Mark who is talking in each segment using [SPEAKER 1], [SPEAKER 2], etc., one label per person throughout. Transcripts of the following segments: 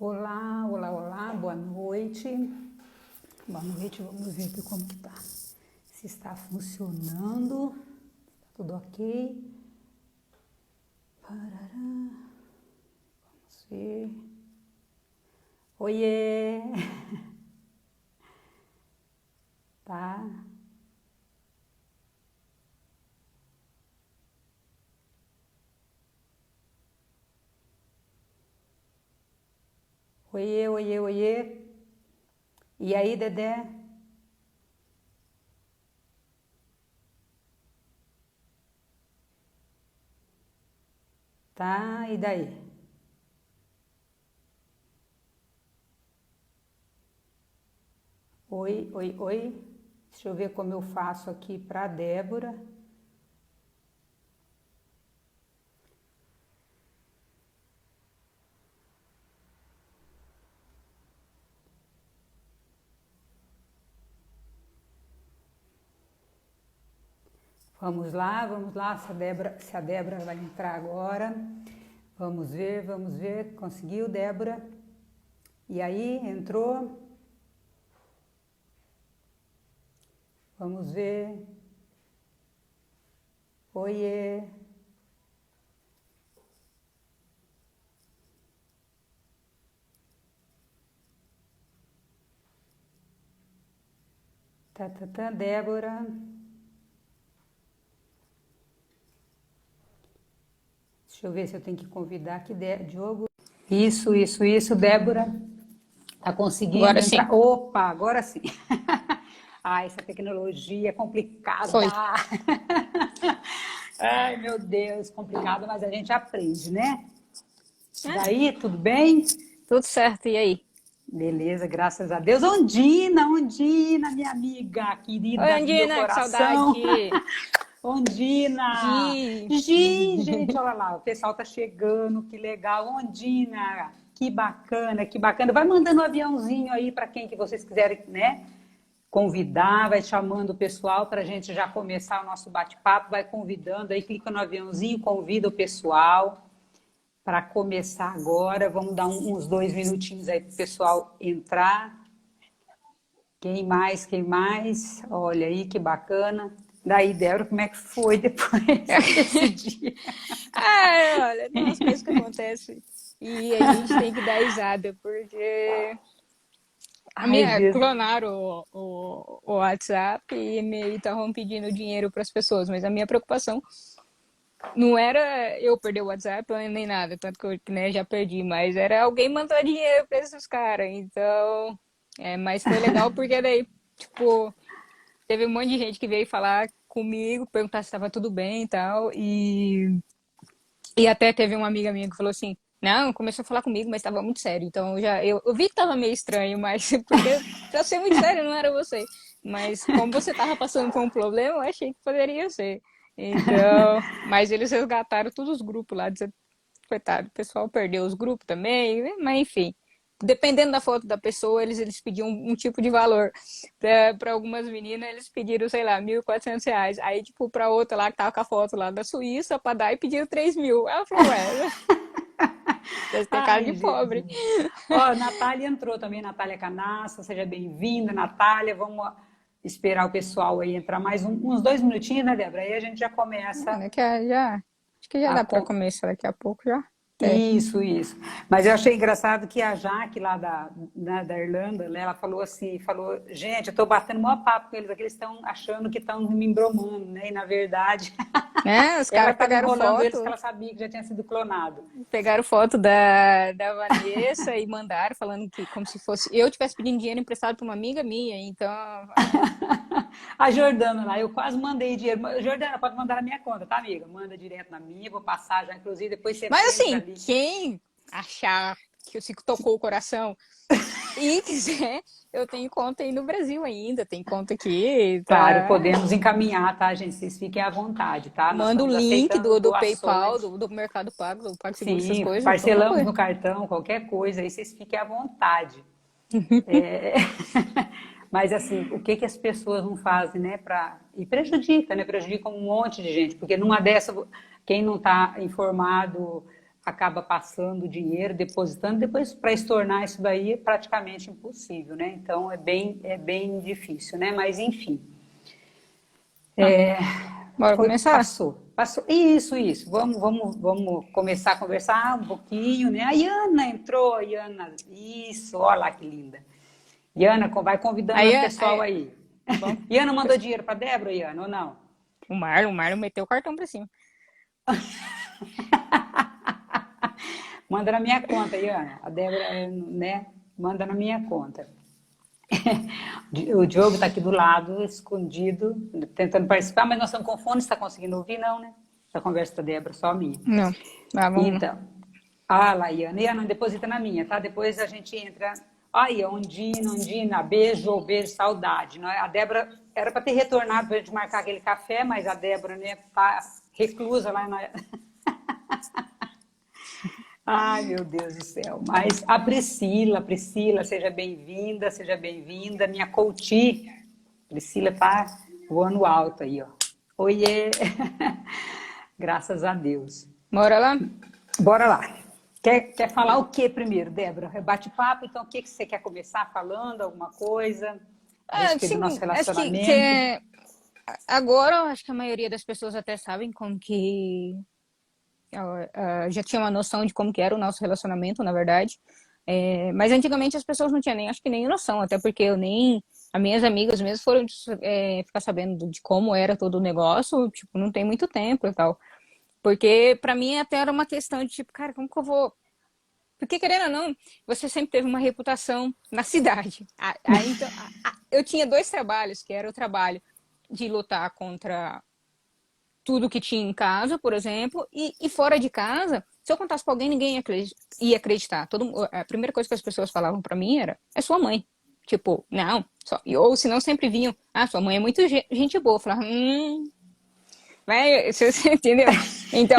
[SPEAKER 1] Olá, olá, olá, boa noite. Boa noite, vamos ver aqui como que tá. Se está funcionando, tá tudo ok. Parará, vamos ver. Oiê! Tá? Oiê, oiê, oiê. E aí, Dedé? Tá, e daí? Oi, oi, oi. Deixa eu ver como eu faço aqui para Débora. Vamos lá, se a Débora vai entrar agora. Vamos ver. Conseguiu, Débora? E aí, entrou? Vamos ver. Oiê. Tá, Débora. Deixa eu ver se eu tenho que convidar aqui, Diogo. Isso, Débora. Tá conseguindo
[SPEAKER 2] Agora sim.
[SPEAKER 1] entrar? Opa, agora sim. Ah, essa tecnologia é complicada.
[SPEAKER 2] Foi.
[SPEAKER 1] Ai, meu Deus, complicado, mas a gente aprende, né?
[SPEAKER 2] É,
[SPEAKER 1] Daí, tudo bem?
[SPEAKER 2] tudo certo. E aí?
[SPEAKER 1] Beleza, graças a Deus. Ondina, minha amiga
[SPEAKER 2] Oi,
[SPEAKER 1] querida do meu
[SPEAKER 2] Andina, que
[SPEAKER 1] coração.
[SPEAKER 2] saudade.
[SPEAKER 1] Ondina!
[SPEAKER 2] Gi.
[SPEAKER 1] Gi, gente, olha lá, o pessoal tá chegando, que legal. Ondina, que bacana, que bacana. Vai mandando um aviãozinho aí para quem que vocês quiserem, né? Convidar, vai chamando o pessoal para a gente já começar o nosso bate-papo, vai convidando aí, clica no aviãozinho, convida o pessoal para começar agora. Vamos dar uns 2 minutinhos aí para o pessoal entrar. Quem mais? Quem mais? Olha aí que bacana. Daí, Débora, como é que foi depois desse dia?
[SPEAKER 2] Olha, tem umas coisas que acontecem e a gente tem que dar risada, porque
[SPEAKER 1] Ai, Deus.
[SPEAKER 2] clonaram o WhatsApp e me estavam pedindo dinheiro para as pessoas, mas a minha preocupação não era eu perder o WhatsApp nem nada, tanto que eu, né, já perdi, mas era alguém mandar dinheiro para esses caras, então... mas foi legal porque daí, tipo, teve um monte de gente que veio falar comigo, perguntar se estava tudo bem e tal. E até teve uma amiga minha que falou assim: não, começou a falar comigo, mas estava muito sério. Então eu vi que estava meio estranho, mas porque pra ser muito sério não era você. Mas como você estava passando por um problema, eu achei que poderia ser. Então, mas eles resgataram todos os grupos lá, dizendo, coitado, o pessoal perdeu os grupos também, mas enfim. Dependendo da foto da pessoa, eles pediam um tipo de valor. Para algumas meninas, eles pediram, sei lá, R$ 1.400. Aí, tipo, pra outra lá, que tava com a foto lá da Suíça, pra dar, e pediram 3.000. Ela falou, ué, vocês têm cara de
[SPEAKER 1] Ai,
[SPEAKER 2] pobre.
[SPEAKER 1] Jesus. Ó, Natália entrou também, Natália Canassa, seja bem-vinda, Natália. Vamos esperar o pessoal aí entrar mais uns 2 minutinhos, né, Débora? Aí a gente já começa
[SPEAKER 2] Né, que já, acho que já
[SPEAKER 1] a,
[SPEAKER 2] dá pra começar daqui a pouco já. Até.
[SPEAKER 1] isso. Mas eu achei engraçado que a Jaque lá da Irlanda, né, ela falou assim, falou, gente, eu tô batendo maior papo com eles aqui, eles estão achando que estão me embromando, né? E na verdade,
[SPEAKER 2] Né, os
[SPEAKER 1] ela
[SPEAKER 2] caras
[SPEAKER 1] estava enrolando eles porque ela sabia que já tinha sido clonado.
[SPEAKER 2] pegaram foto da Vanessa e mandaram falando que como se fosse eu tivesse pedindo dinheiro emprestado para uma amiga minha, então
[SPEAKER 1] A Jordana lá, eu quase mandei dinheiro. Jordana, pode mandar na minha conta, tá, amiga? Manda direto na minha, vou passar já, inclusive, depois você
[SPEAKER 2] mas
[SPEAKER 1] entra
[SPEAKER 2] assim,
[SPEAKER 1] ali.
[SPEAKER 2] quem achar que se tocou o coração e quiser, eu tenho conta aí no Brasil ainda, tem conta aqui,
[SPEAKER 1] Claro,
[SPEAKER 2] tá?
[SPEAKER 1] podemos encaminhar, tá, gente? Vocês fiquem à vontade, tá? Nós
[SPEAKER 2] Manda o
[SPEAKER 1] estamos
[SPEAKER 2] link
[SPEAKER 1] aceitando
[SPEAKER 2] do PayPal,
[SPEAKER 1] doações.
[SPEAKER 2] do Mercado Pago, do PagSeguro, essas
[SPEAKER 1] Sim,
[SPEAKER 2] coisas, qualquer
[SPEAKER 1] parcelamos
[SPEAKER 2] coisa.
[SPEAKER 1] no cartão, qualquer coisa, aí vocês fiquem à vontade. É... Mas assim, o que que as pessoas não fazem, né? E prejudica, né? Prejudica um monte de gente, porque numa dessa, quem não está informado, acaba passando o dinheiro, depositando, depois para estornar isso daí é praticamente impossível, né? Então é bem difícil, né? Mas enfim,
[SPEAKER 2] Ah, bora começar?
[SPEAKER 1] passou. Isso. Vamos começar a conversar um pouquinho, né? A Iana entrou, Iana, isso, olha lá que linda. Iana, vai convidando
[SPEAKER 2] Aí,
[SPEAKER 1] o pessoal aí.
[SPEAKER 2] bom,
[SPEAKER 1] Iana mandou dinheiro para Débora, Iana, ou não?
[SPEAKER 2] o Marlon meteu o cartão pra cima.
[SPEAKER 1] Manda na minha conta, Iana. A Débora, né? Manda na minha conta. O Diogo está aqui do lado, escondido, tentando participar, mas nós estamos com fone, você está conseguindo ouvir, não, né? Essa conversa da Débora, só a minha.
[SPEAKER 2] Não. Vamos lá.
[SPEAKER 1] Então, ah lá, Iana. Iana, deposita na minha, tá? Depois a gente entra. Aí, Ondina, beijo, saudade. A Débora era para ter retornado para a gente marcar aquele café, mas a Débora, né, tá reclusa lá na. Ai, meu Deus do céu. Mas a Priscila, seja bem-vinda. Minha coach, Priscila tá voando alto aí, ó. Oiê! Graças a Deus.
[SPEAKER 2] Bora lá?
[SPEAKER 1] Bora lá. Quer falar o que primeiro, Débora? É bate-papo, então o que você quer começar falando? Alguma coisa a respeito do nosso
[SPEAKER 2] Sim, acho
[SPEAKER 1] relacionamento?
[SPEAKER 2] agora eu acho que a maioria das pessoas até sabem como que já tinha uma noção de como que era o nosso relacionamento, na verdade. Mas antigamente as pessoas não tinham nem, acho que nem noção, até porque as minhas amigas mesmo foram ficar sabendo de como era todo o negócio, tipo, não tem muito tempo e tal. Porque pra mim até era uma questão de tipo, cara, como que eu vou... Porque querendo ou não, você sempre teve uma reputação na cidade. Então, eu tinha 2 trabalhos, que era o trabalho de lutar contra tudo que tinha em casa, por exemplo, e fora de casa, se eu contasse pra alguém, ninguém ia acreditar. A primeira coisa que as pessoas falavam pra mim era, é sua mãe. Tipo, não, ou se não sempre vinham, sua mãe é muito gente boa. Eu falava, você entendeu? Então,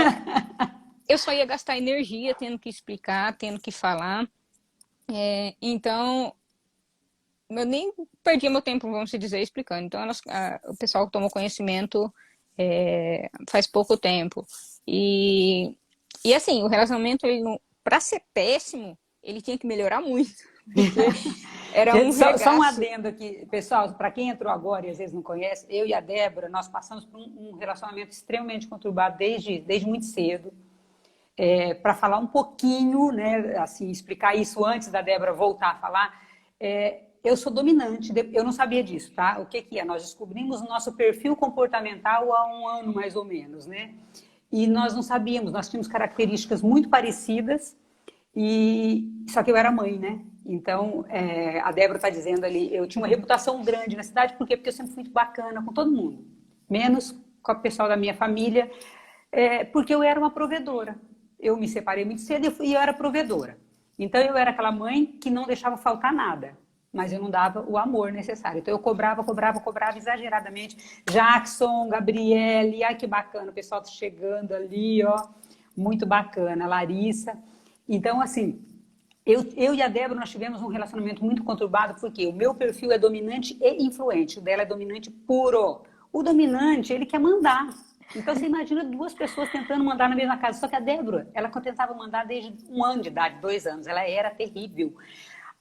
[SPEAKER 2] eu só ia gastar energia tendo que explicar, tendo que falar. Então, eu nem perdia meu tempo, vamos dizer, explicando. Então, o pessoal tomou conhecimento faz pouco tempo. E assim, o relacionamento, pra ser péssimo, ele tinha que melhorar muito. Porque era um
[SPEAKER 1] Só um
[SPEAKER 2] regaço.
[SPEAKER 1] adendo aqui, pessoal, para quem entrou agora e às vezes não conhece, eu e a Débora, nós passamos por um relacionamento extremamente conturbado desde muito cedo. Para falar um pouquinho, né, assim, explicar isso antes da Débora voltar a falar, eu sou dominante, eu não sabia disso, tá? O que é? Nós descobrimos o nosso perfil comportamental há um ano, mais ou menos, né? E nós não sabíamos, nós tínhamos características muito parecidas, só que eu era mãe, né? Então, a Débora está dizendo ali, eu tinha uma reputação grande na cidade, por quê? Porque eu sempre fui muito bacana com todo mundo, menos com o pessoal da minha família, porque eu era uma provedora. Eu me separei muito cedo e eu era provedora. Então, eu era aquela mãe que não deixava faltar nada, mas eu não dava o amor necessário. Então, eu cobrava exageradamente. Jackson, Gabriele, ai que bacana, o pessoal tá chegando ali, ó, muito bacana, Larissa. Então, assim, eu e a Débora, nós tivemos um relacionamento muito conturbado, porque o meu perfil é dominante e influente, o dela é dominante puro. O dominante, ele quer mandar. Então, você imagina 2 pessoas tentando mandar na mesma casa. Só que a Débora, ela tentava mandar desde 1 ano de idade, 2 anos. Ela era terrível.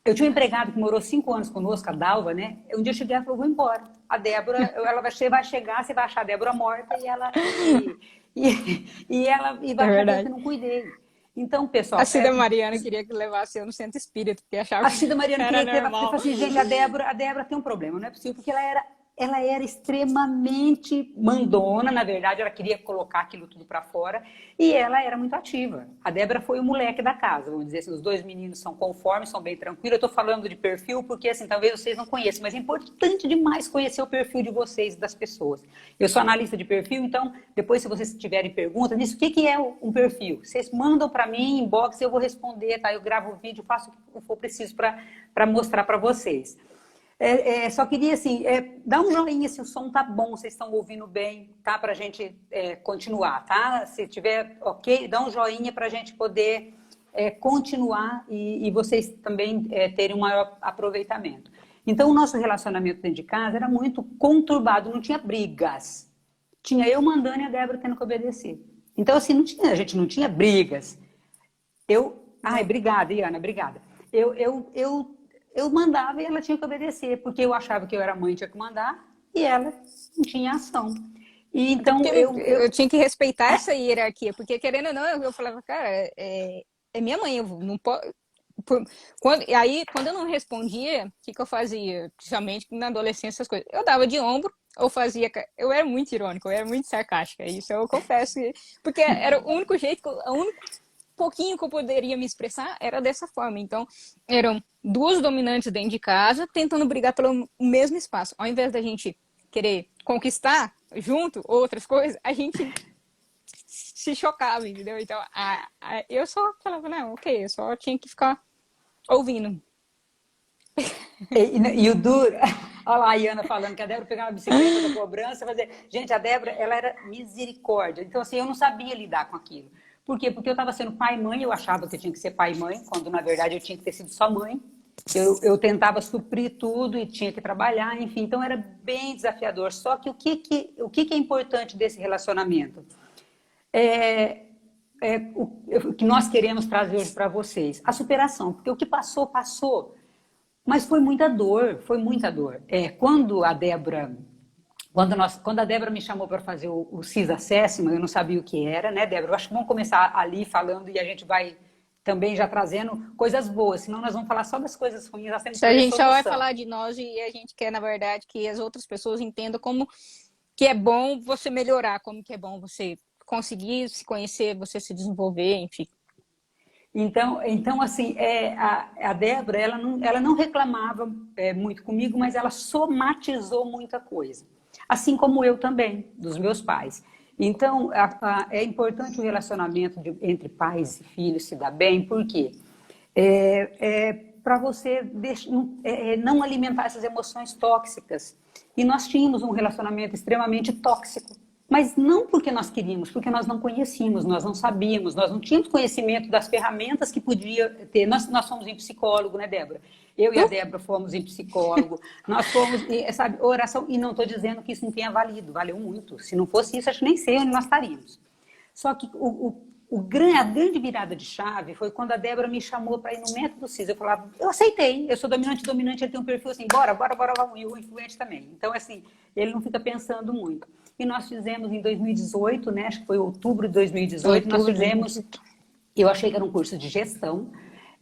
[SPEAKER 1] Eu tinha um empregado que morou 5 anos conosco, a Dalva, né? Um dia eu cheguei e falou, vou embora. A Débora, ela vai chegar, você vai achar a Débora morta e ela vai achar que eu não cuidei. Então, pessoal...
[SPEAKER 2] A Cida Mariana queria que levasse eu no centro espírita, porque achava
[SPEAKER 1] A Cida Mariana
[SPEAKER 2] que era
[SPEAKER 1] queria
[SPEAKER 2] normal.
[SPEAKER 1] falar assim, gente, a Débora tem um problema, não é possível, porque ela era extremamente mandona, na verdade, ela queria colocar aquilo tudo para fora, e ela era muito ativa. A Débora foi o moleque da casa, vamos dizer assim, os 2 meninos são conformes, são bem tranquilos. Eu estou falando de perfil porque, assim, talvez vocês não conheçam, mas é importante demais conhecer o perfil de vocês, das pessoas. Eu sou analista de perfil, então, depois, se vocês tiverem perguntas nisso, o que é um perfil? Vocês mandam para mim, inbox, eu vou responder, tá? Eu gravo o vídeo, faço o que for preciso para mostrar para vocês. Só queria, assim, dar um joinha se o som tá bom, vocês estão ouvindo bem, tá? Pra gente continuar, tá? Se tiver ok, dá um joinha pra gente poder continuar e vocês também terem um maior aproveitamento. Então, o nosso relacionamento dentro de casa era muito conturbado, não tinha brigas. Tinha eu mandando e a Débora tendo que obedecer. Então, assim, a gente não tinha brigas. Ai, obrigada, Iana, obrigada. Eu mandava e ela tinha que obedecer, porque eu achava que eu era mãe, tinha que mandar, e ela não tinha ação. E
[SPEAKER 2] Até
[SPEAKER 1] então
[SPEAKER 2] porque eu tinha que respeitar essa hierarquia, porque querendo ou não, eu falava, cara, é minha mãe, eu não posso. E aí, quando eu não respondia, o que eu fazia? Principalmente na adolescência, essas coisas. Eu dava de ombro, ou fazia. Eu era muito irônica, eu era muito sarcástica, isso eu confesso. Porque era o único jeito, o único pouquinho que eu poderia me expressar era dessa forma. Então, eram duas dominantes dentro de casa, tentando brigar pelo mesmo espaço. Ao invés da gente querer conquistar junto outras coisas, a gente se chocava, entendeu? Então, eu só falava, não, ok, eu só tinha que ficar ouvindo.
[SPEAKER 1] e o duro. Olha lá a Iana falando que a Débora pegava a bicicleta da cobrança, fazer. Gente, a Débora, ela era misericórdia. Então, assim, eu não sabia lidar com aquilo. Por quê? Porque eu estava sendo pai e mãe, eu achava que eu tinha que ser pai e mãe, quando na verdade eu tinha que ter sido só mãe. Eu tentava suprir tudo e tinha que trabalhar, enfim, então era bem desafiador. Só que o que é importante desse relacionamento? O que nós queremos trazer hoje para vocês, a superação, porque o que passou, passou, mas foi muita dor, foi muita dor. Quando a Débora me chamou para fazer o CIS Assessment, eu não sabia o que era, né, Débora? Eu acho que vamos começar ali falando e a gente vai também já trazendo coisas boas, senão nós vamos falar só das coisas ruins, nós temos que
[SPEAKER 2] A
[SPEAKER 1] ter
[SPEAKER 2] gente só vai
[SPEAKER 1] solução.
[SPEAKER 2] falar de nós e a gente quer, na verdade, que as outras pessoas entendam como que é bom você melhorar, como que é bom você conseguir se conhecer, você se desenvolver, enfim.
[SPEAKER 1] Então assim, a Débora, ela não reclamava muito comigo, mas ela somatizou muita coisa. Assim como eu também, dos meus pais. Então, é importante o relacionamento entre pais e filhos se dar bem, porque para você não alimentar essas emoções tóxicas. E nós tínhamos um relacionamento extremamente tóxico. Mas não porque nós queríamos, porque nós não conhecíamos, nós não sabíamos, nós não tínhamos conhecimento das ferramentas que podia ter. Nós fomos em psicólogo, né, Débora? Eu e a Débora fomos em psicólogo, nós fomos, sabe, oração, e não estou dizendo que isso não tenha valido, valeu muito. Se não fosse isso, acho que nem sei onde nós estaríamos. Só que a grande virada de chave foi quando a Débora me chamou para ir no método CIS. Eu falava, eu aceitei, eu sou dominante, ele tem um perfil assim, bora, vamos, e o influente também. Então, assim, ele não fica pensando muito. E nós fizemos em 2018, né, acho que foi outubro de 2018, nós fizemos, eu achei que era um curso de gestão,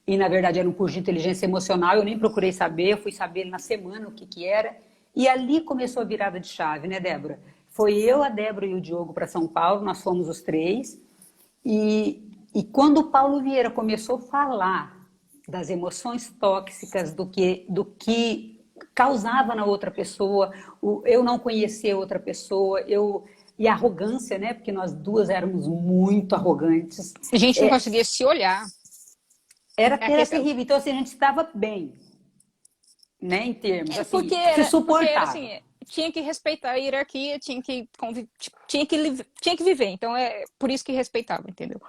[SPEAKER 1] e na verdade era um curso de inteligência emocional, eu nem procurei saber, eu fui saber na semana o que era, e ali começou a virada de chave, né, Débora? Foi eu, a Débora e o Diogo para São Paulo, nós fomos os três, e quando o Paulo Vieira começou a falar das emoções tóxicas, do que causava na outra pessoa, eu não conhecer outra pessoa, e a arrogância, né? Porque nós duas éramos muito arrogantes.
[SPEAKER 2] A gente não conseguia se olhar.
[SPEAKER 1] Era terrível. Então, assim, a gente estava bem, né? Em termos, assim, se
[SPEAKER 2] porque era
[SPEAKER 1] suportava.
[SPEAKER 2] assim, tinha que respeitar a hierarquia, tinha que viver. Então, é por isso que respeitava, entendeu?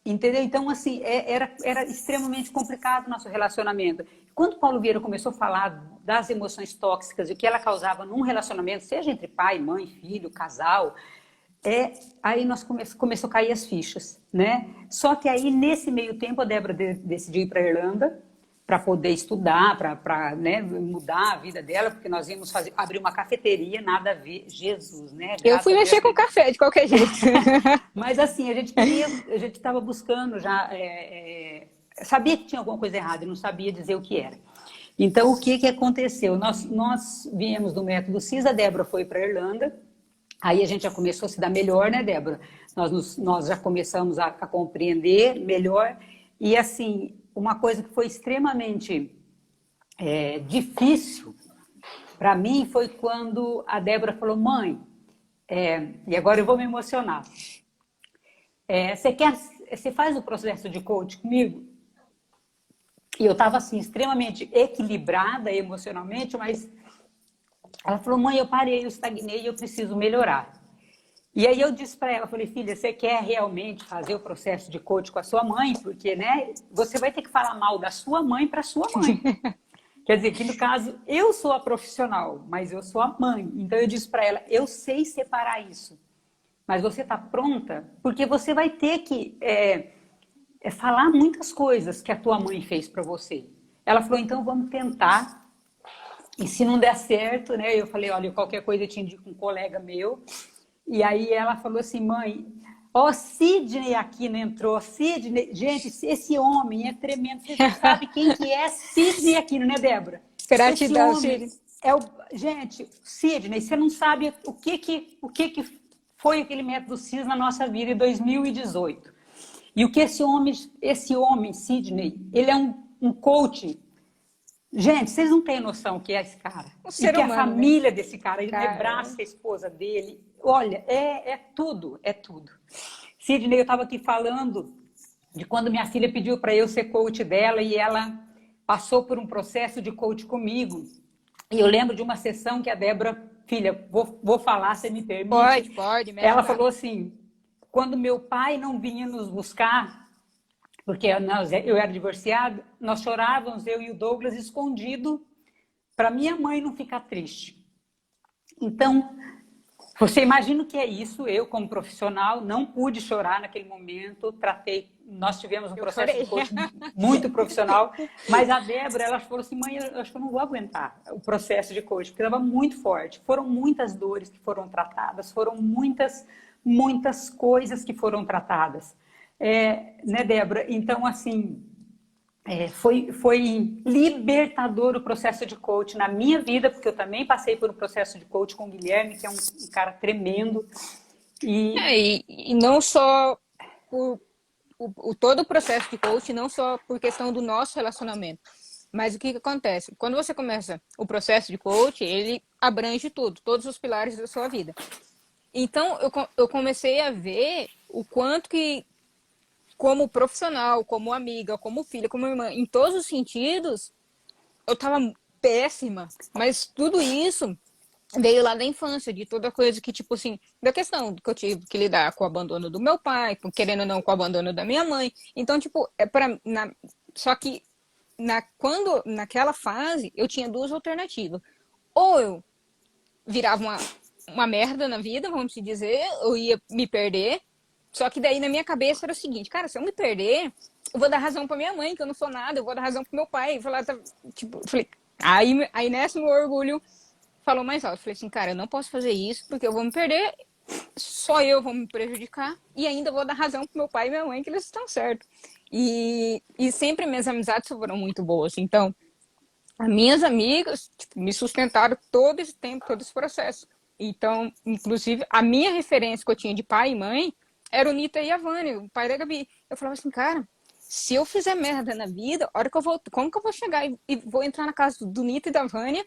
[SPEAKER 1] Entendeu? Então, assim, era extremamente complicado o nosso relacionamento. Quando o Paulo Vieira começou a falar das emoções tóxicas e o que ela causava num relacionamento, seja entre pai, mãe, filho, casal, aí nós começou a cair as fichas, né? Só que aí, nesse meio tempo, a Débora decidiu ir para a Irlanda para poder estudar, para né, mudar a vida dela, porque nós íamos abrir uma cafeteria, nada a ver, Jesus, né?
[SPEAKER 2] Eu fui mexer com café de qualquer jeito.
[SPEAKER 1] Mas assim, a gente estava buscando já, sabia que tinha alguma coisa errada e não sabia dizer o que era. Então, o que aconteceu? Nós viemos do método CIS, a Débora foi para a Irlanda, aí a gente já começou a se dar melhor, né, Débora? Nós já começamos a compreender melhor, e assim, uma coisa que foi extremamente difícil para mim foi quando a Débora falou, mãe, e agora eu vou me emocionar, você faz o processo de coach comigo? E eu estava assim, extremamente equilibrada emocionalmente, mas ela falou, mãe, eu parei, eu estagnei, eu preciso melhorar. E aí eu disse para ela, falei, filha, você quer realmente fazer o processo de coach com a sua mãe? Porque, né, você vai ter que falar mal da sua mãe para sua mãe. Quer dizer, que no caso, eu sou a profissional, mas eu sou a mãe. Então eu disse para ela, eu sei separar isso. Mas você está pronta? Porque você vai ter que falar muitas coisas que a tua mãe fez para você. Ela falou, então vamos tentar. E se não der certo, né? Eu falei, olha, qualquer coisa eu te indico um colega meu. E aí ela falou assim, mãe, ó, Sidney Aquino entrou. Sidney, gente, esse homem é tremendo. Vocês não sabem quem que é Sidney Aquino, né, Débora? Esse
[SPEAKER 2] Gratidão,
[SPEAKER 1] homem
[SPEAKER 2] Siri.
[SPEAKER 1] é o... Gente, Sidney, você não sabe o que foi aquele método CIS na nossa vida em 2018. E o que esse homem, Sidney, ele é um coach. Gente, vocês não têm noção o que é esse cara.
[SPEAKER 2] Um
[SPEAKER 1] E
[SPEAKER 2] ser
[SPEAKER 1] que a
[SPEAKER 2] humano, né?
[SPEAKER 1] família desse cara, ele me
[SPEAKER 2] Cara,
[SPEAKER 1] abraça a esposa dele. Olha, é tudo, é tudo. Sidney, eu estava aqui falando de quando minha filha pediu para eu ser coach dela e ela passou por um processo de coach comigo. E eu lembro de uma sessão que a Débora, filha, vou falar, você me permite?
[SPEAKER 2] pode, mete
[SPEAKER 1] Ela
[SPEAKER 2] bala.
[SPEAKER 1] falou assim, quando meu pai não vinha nos buscar, porque eu era divorciada, nós chorávamos, eu e o Douglas, escondido, para minha mãe não ficar triste. Então, você imagina o que é isso? Eu, como profissional, não pude chorar naquele momento, nós tivemos um
[SPEAKER 2] Eu
[SPEAKER 1] processo de
[SPEAKER 2] chorei.
[SPEAKER 1] coaching muito profissional, mas a Débora, ela falou assim, mãe, eu acho que eu não vou aguentar o processo de coaching, porque estava muito forte. Foram muitas dores que foram tratadas, foram muitas coisas que foram tratadas. Né, Débora? Então, assim, foi libertador o processo de coach na minha vida, porque eu também passei por um processo de coach com o Guilherme, que é um cara tremendo.
[SPEAKER 2] E não só por todo o processo de coaching, não só por questão do nosso relacionamento. Mas o que acontece? Quando você começa o processo de coaching, ele abrange tudo, todos os pilares da sua vida. Então, eu comecei a ver o quanto que, como profissional, como amiga, como filha, como irmã, em todos os sentidos, eu tava péssima. Mas tudo isso veio lá da infância, de toda coisa que, tipo assim, da questão que eu tive que lidar com o abandono do meu pai, querendo ou não, com o abandono da minha mãe. Então, tipo, só que naquela fase, eu tinha duas alternativas. Ou eu virava uma merda na vida, vamos dizer, eu ia me perder. Só que daí na minha cabeça era o seguinte, cara, se eu me perder, eu vou dar razão pra minha mãe, que eu não sou nada, eu vou dar razão pro meu pai. Eu falei, tipo, aí nessa meu orgulho falou mais alto. Eu falei assim, cara, eu não posso fazer isso, porque eu vou me perder, só eu vou me prejudicar, e ainda vou dar razão pro meu pai e minha mãe, que eles estão certos. E sempre minhas amizades foram muito boas. Então, as minhas amigas, tipo, me sustentaram todo esse tempo, todo esse processo. Então, inclusive, a minha referência que eu tinha de pai e mãe era o Nita e a Vânia, o pai da Gabi. Eu falava assim, cara, se eu fizer merda na vida, a hora que eu vou, como que eu vou chegar e vou entrar na casa do Nita e da Vânia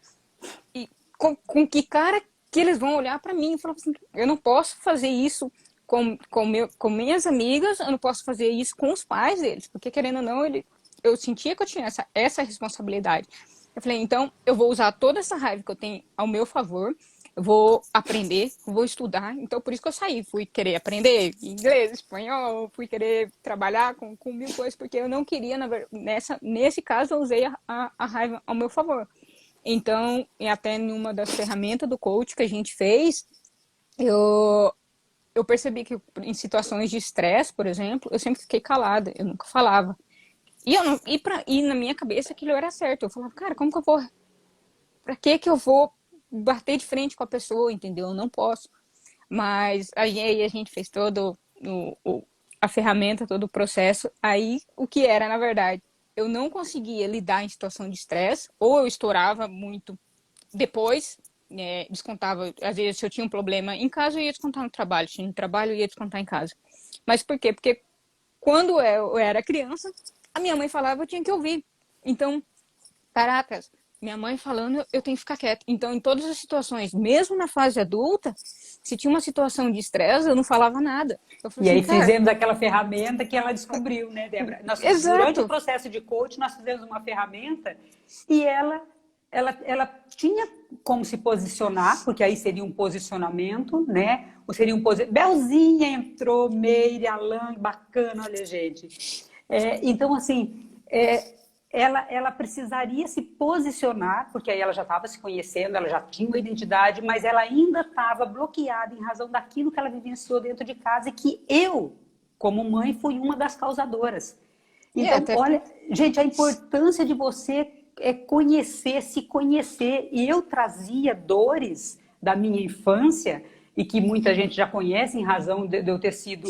[SPEAKER 2] e com que cara que eles vão olhar pra mim? Eu falava assim, eu não posso fazer isso com minhas amigas, eu não posso fazer isso com os pais deles, porque querendo ou não, eu sentia que eu tinha essa responsabilidade. Eu falei, então eu vou usar toda essa raiva que eu tenho ao meu favor, eu vou aprender, vou estudar. Então, por isso que eu saí. Fui querer aprender inglês, espanhol, fui querer trabalhar com mil coisas, porque eu não queria, nesse caso, eu usei a raiva ao meu favor. Então, e até numa das ferramentas do coach que a gente fez, eu percebi que em situações de estresse, por exemplo, eu sempre fiquei calada, eu nunca falava. E na minha cabeça aquilo era certo. Eu falava, cara, como que eu vou... Pra que eu vou bater de frente com a pessoa, entendeu? Eu não posso. Mas aí a gente fez todo a ferramenta, todo o processo. Aí, o que era, na verdade, eu não conseguia lidar em situação de estresse, ou eu estourava muito depois, descontava, às vezes se eu tinha um problema em casa, eu ia descontar no trabalho, se tinha no trabalho, eu ia descontar em casa. Mas por quê? Porque quando eu era criança, a minha mãe falava, eu tinha que ouvir. Então, caracas, minha mãe falando, eu tenho que ficar quieta. Então, em todas as situações, mesmo na fase adulta, se tinha uma situação de estresse, eu não falava nada. Eu
[SPEAKER 1] E
[SPEAKER 2] falei
[SPEAKER 1] aí
[SPEAKER 2] assim, cara,
[SPEAKER 1] fizemos aquela ferramenta que ela descobriu, né, Débora? Durante o
[SPEAKER 2] exato,
[SPEAKER 1] processo de coaching, nós fizemos uma ferramenta e ela tinha como se posicionar, porque aí seria um posicionamento, né? Ou seria Belzinha entrou, Meire, Alan, bacana, olha, gente. Então, assim, ela precisaria se posicionar, porque aí ela já estava se conhecendo, ela já tinha uma identidade, mas ela ainda estava bloqueada em razão daquilo que ela vivenciou dentro de casa e que eu, como mãe, fui uma das causadoras.
[SPEAKER 2] E
[SPEAKER 1] Então,
[SPEAKER 2] até
[SPEAKER 1] olha, gente, a importância de você conhecer, se conhecer. E eu trazia dores da minha infância e que muita gente já conhece em razão de eu ter sido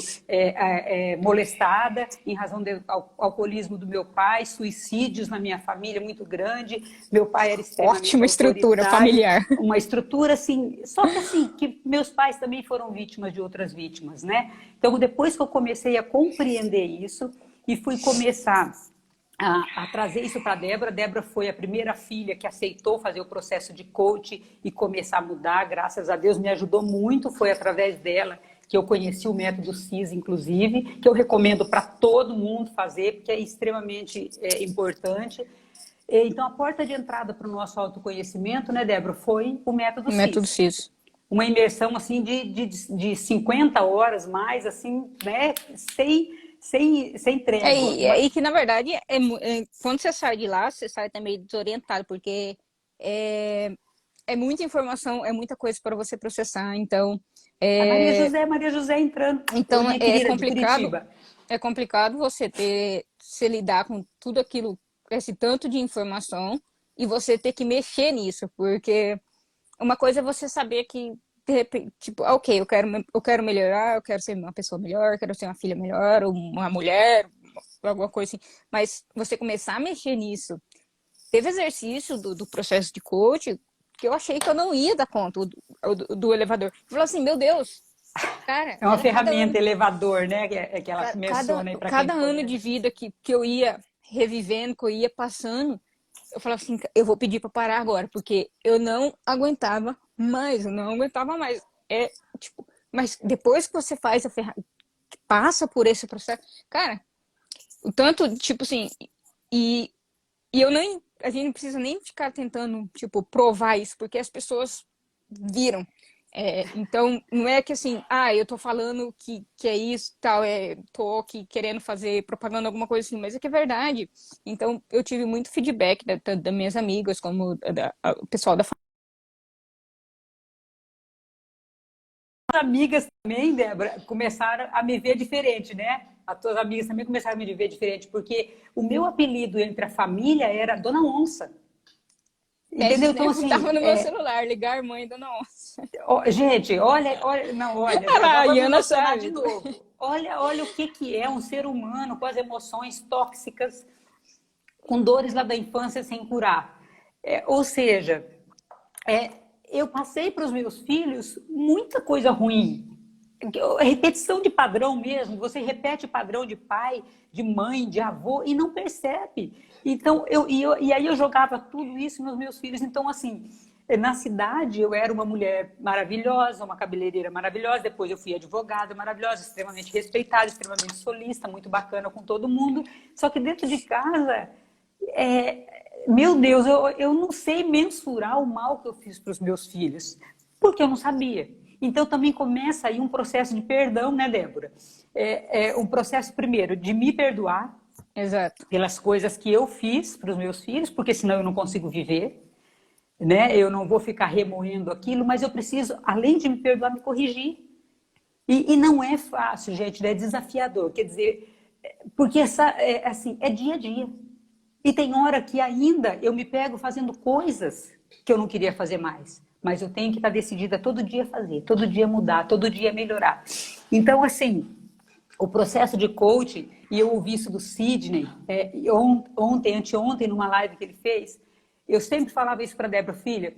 [SPEAKER 1] molestada, em razão do alcoolismo do meu pai, suicídios na minha família muito grande. Meu pai era extremamente
[SPEAKER 2] ótima estrutura
[SPEAKER 1] autoritário,
[SPEAKER 2] familiar.
[SPEAKER 1] uma estrutura assim, só que assim, que meus pais também foram vítimas de outras vítimas, né? Então, depois que eu comecei a compreender isso e fui começar a trazer isso para a Débora. Débora foi a primeira filha que aceitou fazer o processo de coach e começar a mudar, graças a Deus, me ajudou muito, foi através dela que eu conheci o método CIS, inclusive, que eu recomendo para todo mundo fazer, porque é extremamente importante. Então, a porta de entrada para o nosso autoconhecimento, né, Débora, foi o método
[SPEAKER 2] O método
[SPEAKER 1] CIS.
[SPEAKER 2] CIS.
[SPEAKER 1] Uma imersão, assim, de 50 horas mais, assim, né, sem trégua.
[SPEAKER 2] É aí que, na verdade, quando você sai de lá, você sai também desorientado, porque é, é muita informação, é muita coisa para você processar. Então,
[SPEAKER 1] A
[SPEAKER 2] é,
[SPEAKER 1] Maria José entrando. Oi,
[SPEAKER 2] então
[SPEAKER 1] minha querida de Curitiba.
[SPEAKER 2] é complicado você se lidar com tudo aquilo, esse tanto de informação, e você ter que mexer nisso, porque uma coisa é você saber que, de repente, tipo, ok, eu quero melhorar, eu quero ser uma pessoa melhor, eu quero ser uma filha melhor, ou uma mulher, alguma coisa assim. Mas você começar a mexer nisso. Teve exercício do processo de coach que eu achei que eu não ia dar conta do elevador. Falou assim, meu Deus, cara,
[SPEAKER 1] É uma
[SPEAKER 2] era
[SPEAKER 1] ferramenta elevador, né? Que ela começou, né? Para quem
[SPEAKER 2] cada
[SPEAKER 1] não
[SPEAKER 2] ano de
[SPEAKER 1] conhece.
[SPEAKER 2] vida que eu ia revivendo, que eu ia passando, eu falava assim, eu vou pedir para parar agora, porque eu não aguentava mais, eu não aguentava mais. É, tipo, mas depois que você faz a ferramenta, passa por esse processo, cara, o tanto, tipo assim, e, e eu nem, a gente não precisa nem ficar tentando, tipo, provar isso, porque as pessoas viram. Então, não é que assim, eu tô falando que é isso, tal, tô aqui querendo fazer propaganda, alguma coisa assim, mas é que é verdade. Então, eu tive muito feedback das minhas amigas, como o pessoal da
[SPEAKER 1] As amigas também, Débora, começaram a me ver diferente, né? As tuas amigas também começaram a me ver diferente, porque o meu apelido entre a família era Dona Onça. Entendeu? Então,
[SPEAKER 2] família. Tava
[SPEAKER 1] assim,
[SPEAKER 2] no meu celular, ligar mãe da nossa.
[SPEAKER 1] gente, não, olha,
[SPEAKER 2] Ah lá,
[SPEAKER 1] já
[SPEAKER 2] a
[SPEAKER 1] vou me
[SPEAKER 2] Iana
[SPEAKER 1] emocionar de
[SPEAKER 2] sabe.
[SPEAKER 1] novo. Olha o que é um ser humano com as emoções tóxicas, com dores lá da infância sem curar. Ou seja, é, eu passei para os meus filhos muita coisa ruim. Repetição de padrão mesmo, você repete padrão de pai, de mãe, de avô e não percebe. Então, e aí eu jogava tudo isso nos meus filhos. Então, assim, na cidade eu era uma mulher maravilhosa, uma cabeleireira maravilhosa, depois eu fui advogada maravilhosa, extremamente respeitada, extremamente solista, muito bacana com todo mundo. Só que dentro de casa, meu Deus, eu não sei mensurar o mal que eu fiz para os meus filhos, porque eu não sabia. Então também começa aí um processo de perdão, né, Débora? Um processo, primeiro, de me perdoar
[SPEAKER 2] Exato.
[SPEAKER 1] pelas coisas que eu fiz para os meus filhos, porque senão eu não consigo viver, né? Eu não vou ficar remoendo aquilo, mas eu preciso, além de me perdoar, me corrigir. E não é fácil, gente, é desafiador. Quer dizer, porque assim, é dia a dia. E tem hora que ainda eu me pego fazendo coisas que eu não queria fazer mais. Mas eu tenho que estar decidida todo dia a fazer, todo dia mudar, todo dia melhorar. Então, assim, o processo de coaching, e eu ouvi isso do Sidney, anteontem, numa live que ele fez, eu sempre falava isso para a Débora, filha,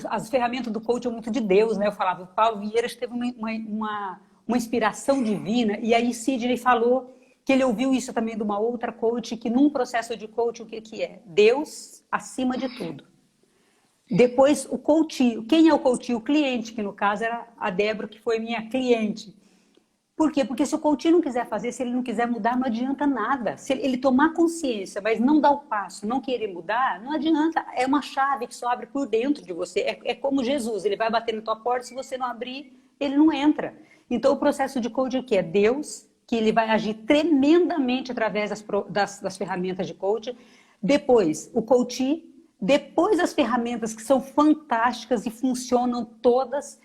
[SPEAKER 1] as ferramentas do coaching é muito de Deus, né? Eu falava, o Paulo Vieira teve uma inspiração divina, e aí Sidney falou que ele ouviu isso também de uma outra coach, que num processo de coaching, o que é? Deus acima de tudo. Depois, o coach. Quem é o coach? O cliente, que no caso era a Débora, que foi minha cliente. Por quê? Porque se o coach não quiser fazer, se ele não quiser mudar, não adianta nada. Se ele tomar consciência, mas não dar o passo, não querer mudar, não adianta. É uma chave que só abre por dentro de você. É como Jesus, ele vai bater na tua porta, se você não abrir, ele não entra. Então, o processo de coaching é o quê? É Deus, que ele vai agir tremendamente através das ferramentas de coaching. Depois, o coach, depois as ferramentas que são fantásticas e funcionam todas,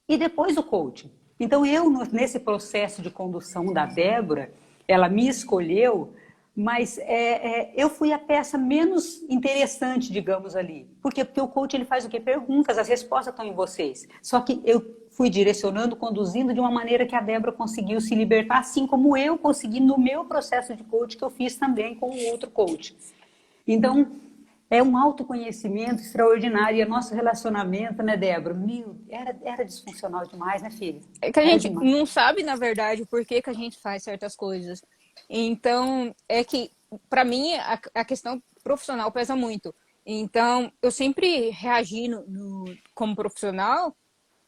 [SPEAKER 1] e depois o coaching. Então, eu, nesse processo de condução da Débora, ela me escolheu, mas eu fui a peça menos interessante, digamos ali. Por quê? Porque o coach ele faz o quê? Perguntas, as respostas estão em vocês. Só que eu fui direcionando, conduzindo de uma maneira que a Débora conseguiu se libertar, assim como eu consegui no meu processo de coach que eu fiz também com o outro coach. Então, é um autoconhecimento extraordinário. E o nosso relacionamento, né, Débora? Era disfuncional demais, né, filha?
[SPEAKER 2] É que a
[SPEAKER 1] Era
[SPEAKER 2] gente
[SPEAKER 1] demais.
[SPEAKER 2] não sabe, na verdade, o porquê que a gente faz certas coisas. Então, é que, para mim, a questão profissional pesa muito. Então, eu sempre reagi como profissional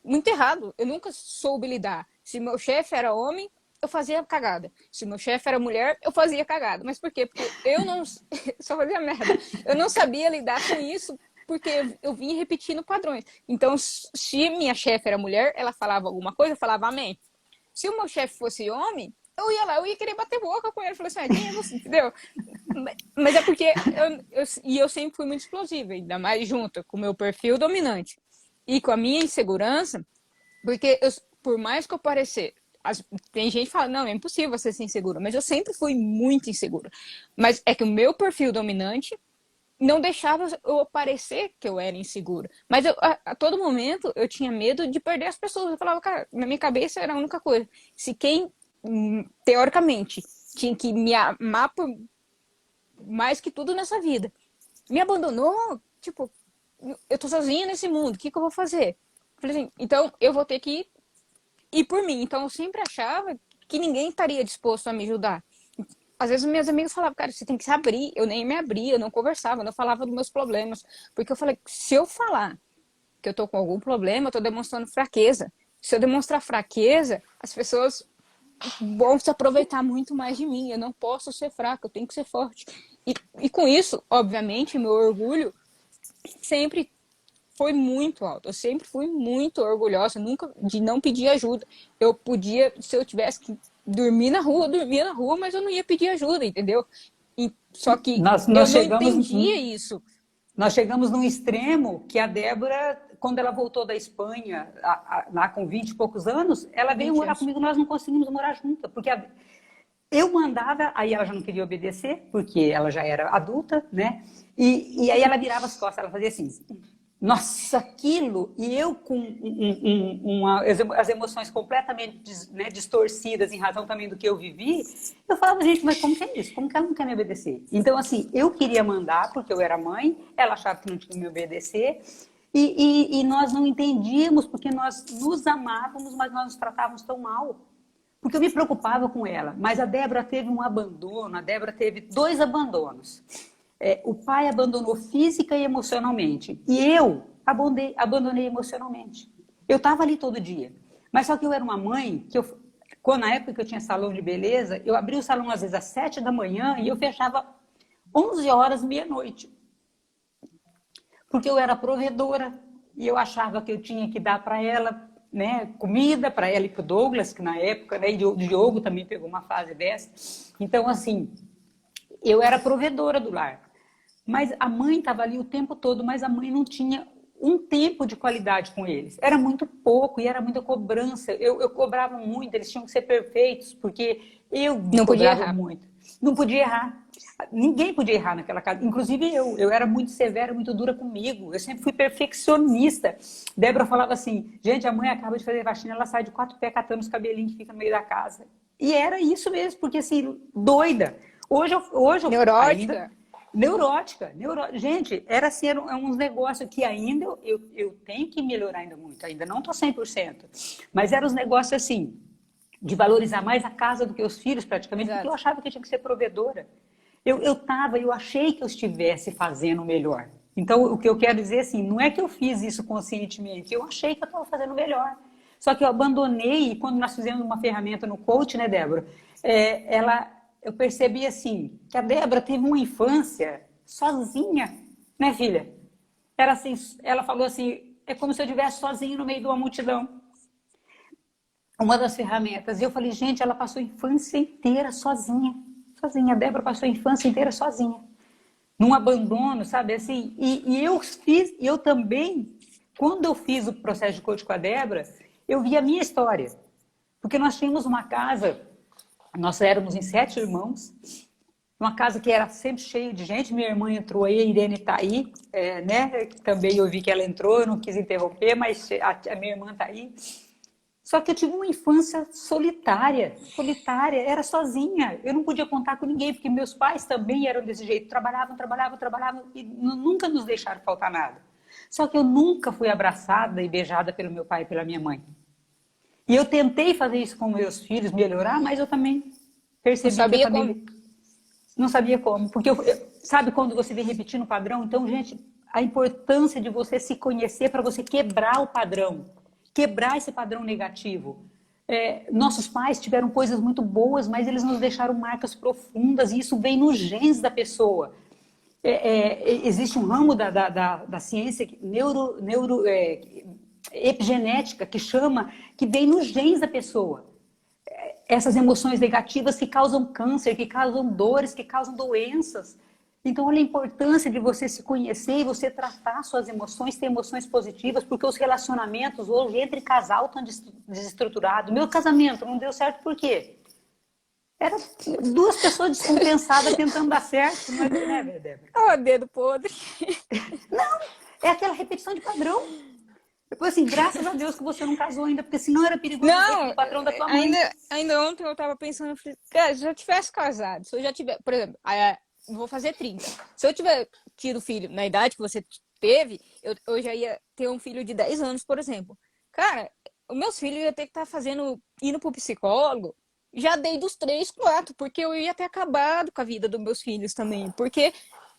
[SPEAKER 2] muito errado. Eu nunca soube lidar. Se meu chefe era homem, eu fazia cagada. Se meu chefe era mulher, eu fazia cagada. Mas por quê? Porque eu não... só fazia merda. Eu não sabia lidar com isso porque eu vinha repetindo padrões. Então, se minha chefe era mulher, ela falava alguma coisa, eu falava amém. Se o meu chefe fosse homem, eu ia lá, eu ia querer bater boca com ele. Eu falei assim, quem é você? Entendeu? Mas é porque eu sempre fui muito explosiva, ainda mais junto com o meu perfil dominante e com a minha insegurança, porque por mais que eu parecer, tem gente que fala, não, é impossível você ser insegura, mas eu sempre fui muito insegura. Mas é que o meu perfil dominante não deixava eu parecer que eu era insegura. Mas a todo momento eu tinha medo de perder as pessoas. Eu falava, cara, na minha cabeça era a única coisa. Se quem, teoricamente, tinha que me amar por mais que tudo nessa vida, me abandonou, tipo, eu tô sozinha nesse mundo, o que eu vou fazer? Eu falei assim, então eu vou ter que ir por mim. Então eu sempre achava que ninguém estaria disposto a me ajudar. Às vezes meus amigos falavam, cara, você tem que se abrir. Eu nem me abria, eu não conversava, eu não falava dos meus problemas. Porque eu falei, se eu falar que eu tô com algum problema, eu tô demonstrando fraqueza. Se eu demonstrar fraqueza, as pessoas vão se aproveitar muito mais de mim. Eu não posso ser fraca, eu tenho que ser forte. E com isso, obviamente, meu orgulho sempre foi muito alto. Eu sempre fui muito orgulhosa, nunca de não pedir ajuda. Eu podia, se eu tivesse que dormir na rua, eu dormia na rua, mas eu não ia pedir ajuda, entendeu? Só que eu
[SPEAKER 1] Nós
[SPEAKER 2] não
[SPEAKER 1] chegamos,
[SPEAKER 2] entendia isso.
[SPEAKER 1] nós chegamos num extremo que a Débora, quando ela voltou da Espanha, lá com 20 e poucos anos, ela veio
[SPEAKER 2] 20
[SPEAKER 1] morar
[SPEAKER 2] anos.
[SPEAKER 1] comigo, nós não conseguimos morar juntas, porque eu mandava, aí ela já não queria obedecer, porque ela já era adulta, né? E aí ela virava as costas, ela fazia assim, nossa, aquilo, e eu com as emoções completamente né, distorcidas em razão também do que eu vivi, eu falava, gente, mas como que é isso? Como que ela não quer me obedecer? Então, assim, eu queria mandar, porque eu era mãe, ela achava que não tinha que me obedecer, e nós não entendíamos, porque nós nos amávamos, mas nós nos tratávamos tão mal. Porque eu me preocupava com ela, mas a Débora teve um abandono, a Débora teve 2 abandonos. O pai abandonou física e emocionalmente. E eu abandonei emocionalmente. Eu estava ali todo dia. Mas só que eu era uma mãe que quando na época que eu tinha salão de beleza, eu abria o salão às vezes às 7 da manhã e eu fechava 11 horas, meia-noite. Porque eu era provedora e eu achava que eu tinha que dar para ela, né, comida, para ela e para o Douglas, que na época, né, e o Diogo também pegou uma fase dessa. Então, assim, eu era provedora do lar. Mas a mãe estava ali o tempo todo, mas a mãe não tinha um tempo de qualidade com eles. Era muito pouco e era muita cobrança. Eu cobrava muito, eles tinham que ser perfeitos, porque eu me
[SPEAKER 2] Não podia
[SPEAKER 1] cobrava
[SPEAKER 2] errar.
[SPEAKER 1] muito. Não podia errar. Ninguém podia errar naquela casa, inclusive eu. Eu era muito severa, muito dura comigo. Eu sempre fui perfeccionista. Débora falava assim, gente, a mãe acaba de fazer faxina, ela sai de 4 pés catando os cabelinhos que ficam no meio da casa. E era isso mesmo, porque assim, doida. Hoje eu ainda...
[SPEAKER 2] Neurótica.
[SPEAKER 1] Neurótica. Gente, era assim, eram uns negócios que ainda eu tenho que melhorar ainda muito, ainda não estou 100%. Mas eram os negócios assim, de valorizar mais a casa do que os filhos praticamente,
[SPEAKER 2] Exato.
[SPEAKER 1] porque eu achava que eu tinha que ser provedora. Eu achei que eu estivesse fazendo o melhor. Então, o que eu quero dizer assim, não é que eu fiz isso conscientemente, eu achei que eu estava fazendo melhor. Só que eu abandonei, e quando nós fizemos uma ferramenta no coach, né, Débora? Eu percebi assim, que a Débora teve uma infância sozinha, né, filha? Era assim, ela falou assim, é como se eu estivesse sozinha no meio de uma multidão. Uma das ferramentas. E eu falei, gente, ela passou a infância inteira sozinha. Sozinha. A Débora passou a infância inteira sozinha. Num abandono, sabe? Assim, e eu também, quando eu fiz o processo de coach com a Débora, eu vi a minha história. Porque nós tínhamos uma casa Nós éramos em 7 irmãos, uma casa que era sempre cheia de gente. Minha irmã entrou aí, a Irene está aí, né? Também eu vi que ela entrou, eu não quis interromper, mas a minha irmã está aí. Só que eu tive uma infância solitária, era sozinha. Eu não podia contar com ninguém, porque meus pais também eram desse jeito. Trabalhavam e nunca nos deixaram faltar nada. Só que eu nunca fui abraçada e beijada pelo meu pai e pela minha mãe. E eu tentei fazer isso com meus filhos, melhorar, mas eu também percebi que eu também não sabia como. Porque, sabe quando você vem repetindo o padrão? Então, gente, a importância de você se conhecer para você quebrar o padrão. Quebrar esse padrão negativo. Nossos pais tiveram coisas muito boas, mas eles nos deixaram marcas profundas e isso vem nos genes da pessoa. Existe um ramo da ciência, epigenética, que vem nos genes da pessoa. Essas emoções negativas que causam câncer, que causam dores, que causam doenças. Então, olha a importância de você se conhecer e você tratar suas emoções, ter emoções positivas, porque os relacionamentos hoje entre casal estão desestruturados. Meu casamento não deu certo por quê? Era 2 pessoas descompensadas tentando dar certo, não é, né, Débora?
[SPEAKER 2] Ó, dedo podre.
[SPEAKER 1] Não, é aquela repetição de padrão. Depois, assim, graças a Deus que você não casou ainda, porque senão era perigoso
[SPEAKER 2] Não,
[SPEAKER 1] o patrão da tua mãe.
[SPEAKER 2] ainda ontem eu tava pensando, cara, se eu tivesse casado, se eu já tiver, por exemplo, vou fazer 30. Se eu tiver tido filho na idade que você teve, eu já ia ter um filho de 10 anos, por exemplo. Cara, os meus filhos iam ter que estar indo pro psicólogo, já desde os 3, 4, porque eu ia ter acabado com a vida dos meus filhos também. Porque,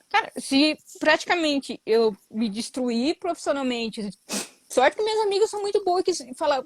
[SPEAKER 2] cara, se praticamente eu me destruir profissionalmente, sorte que minhas amigas são muito boas, que falam,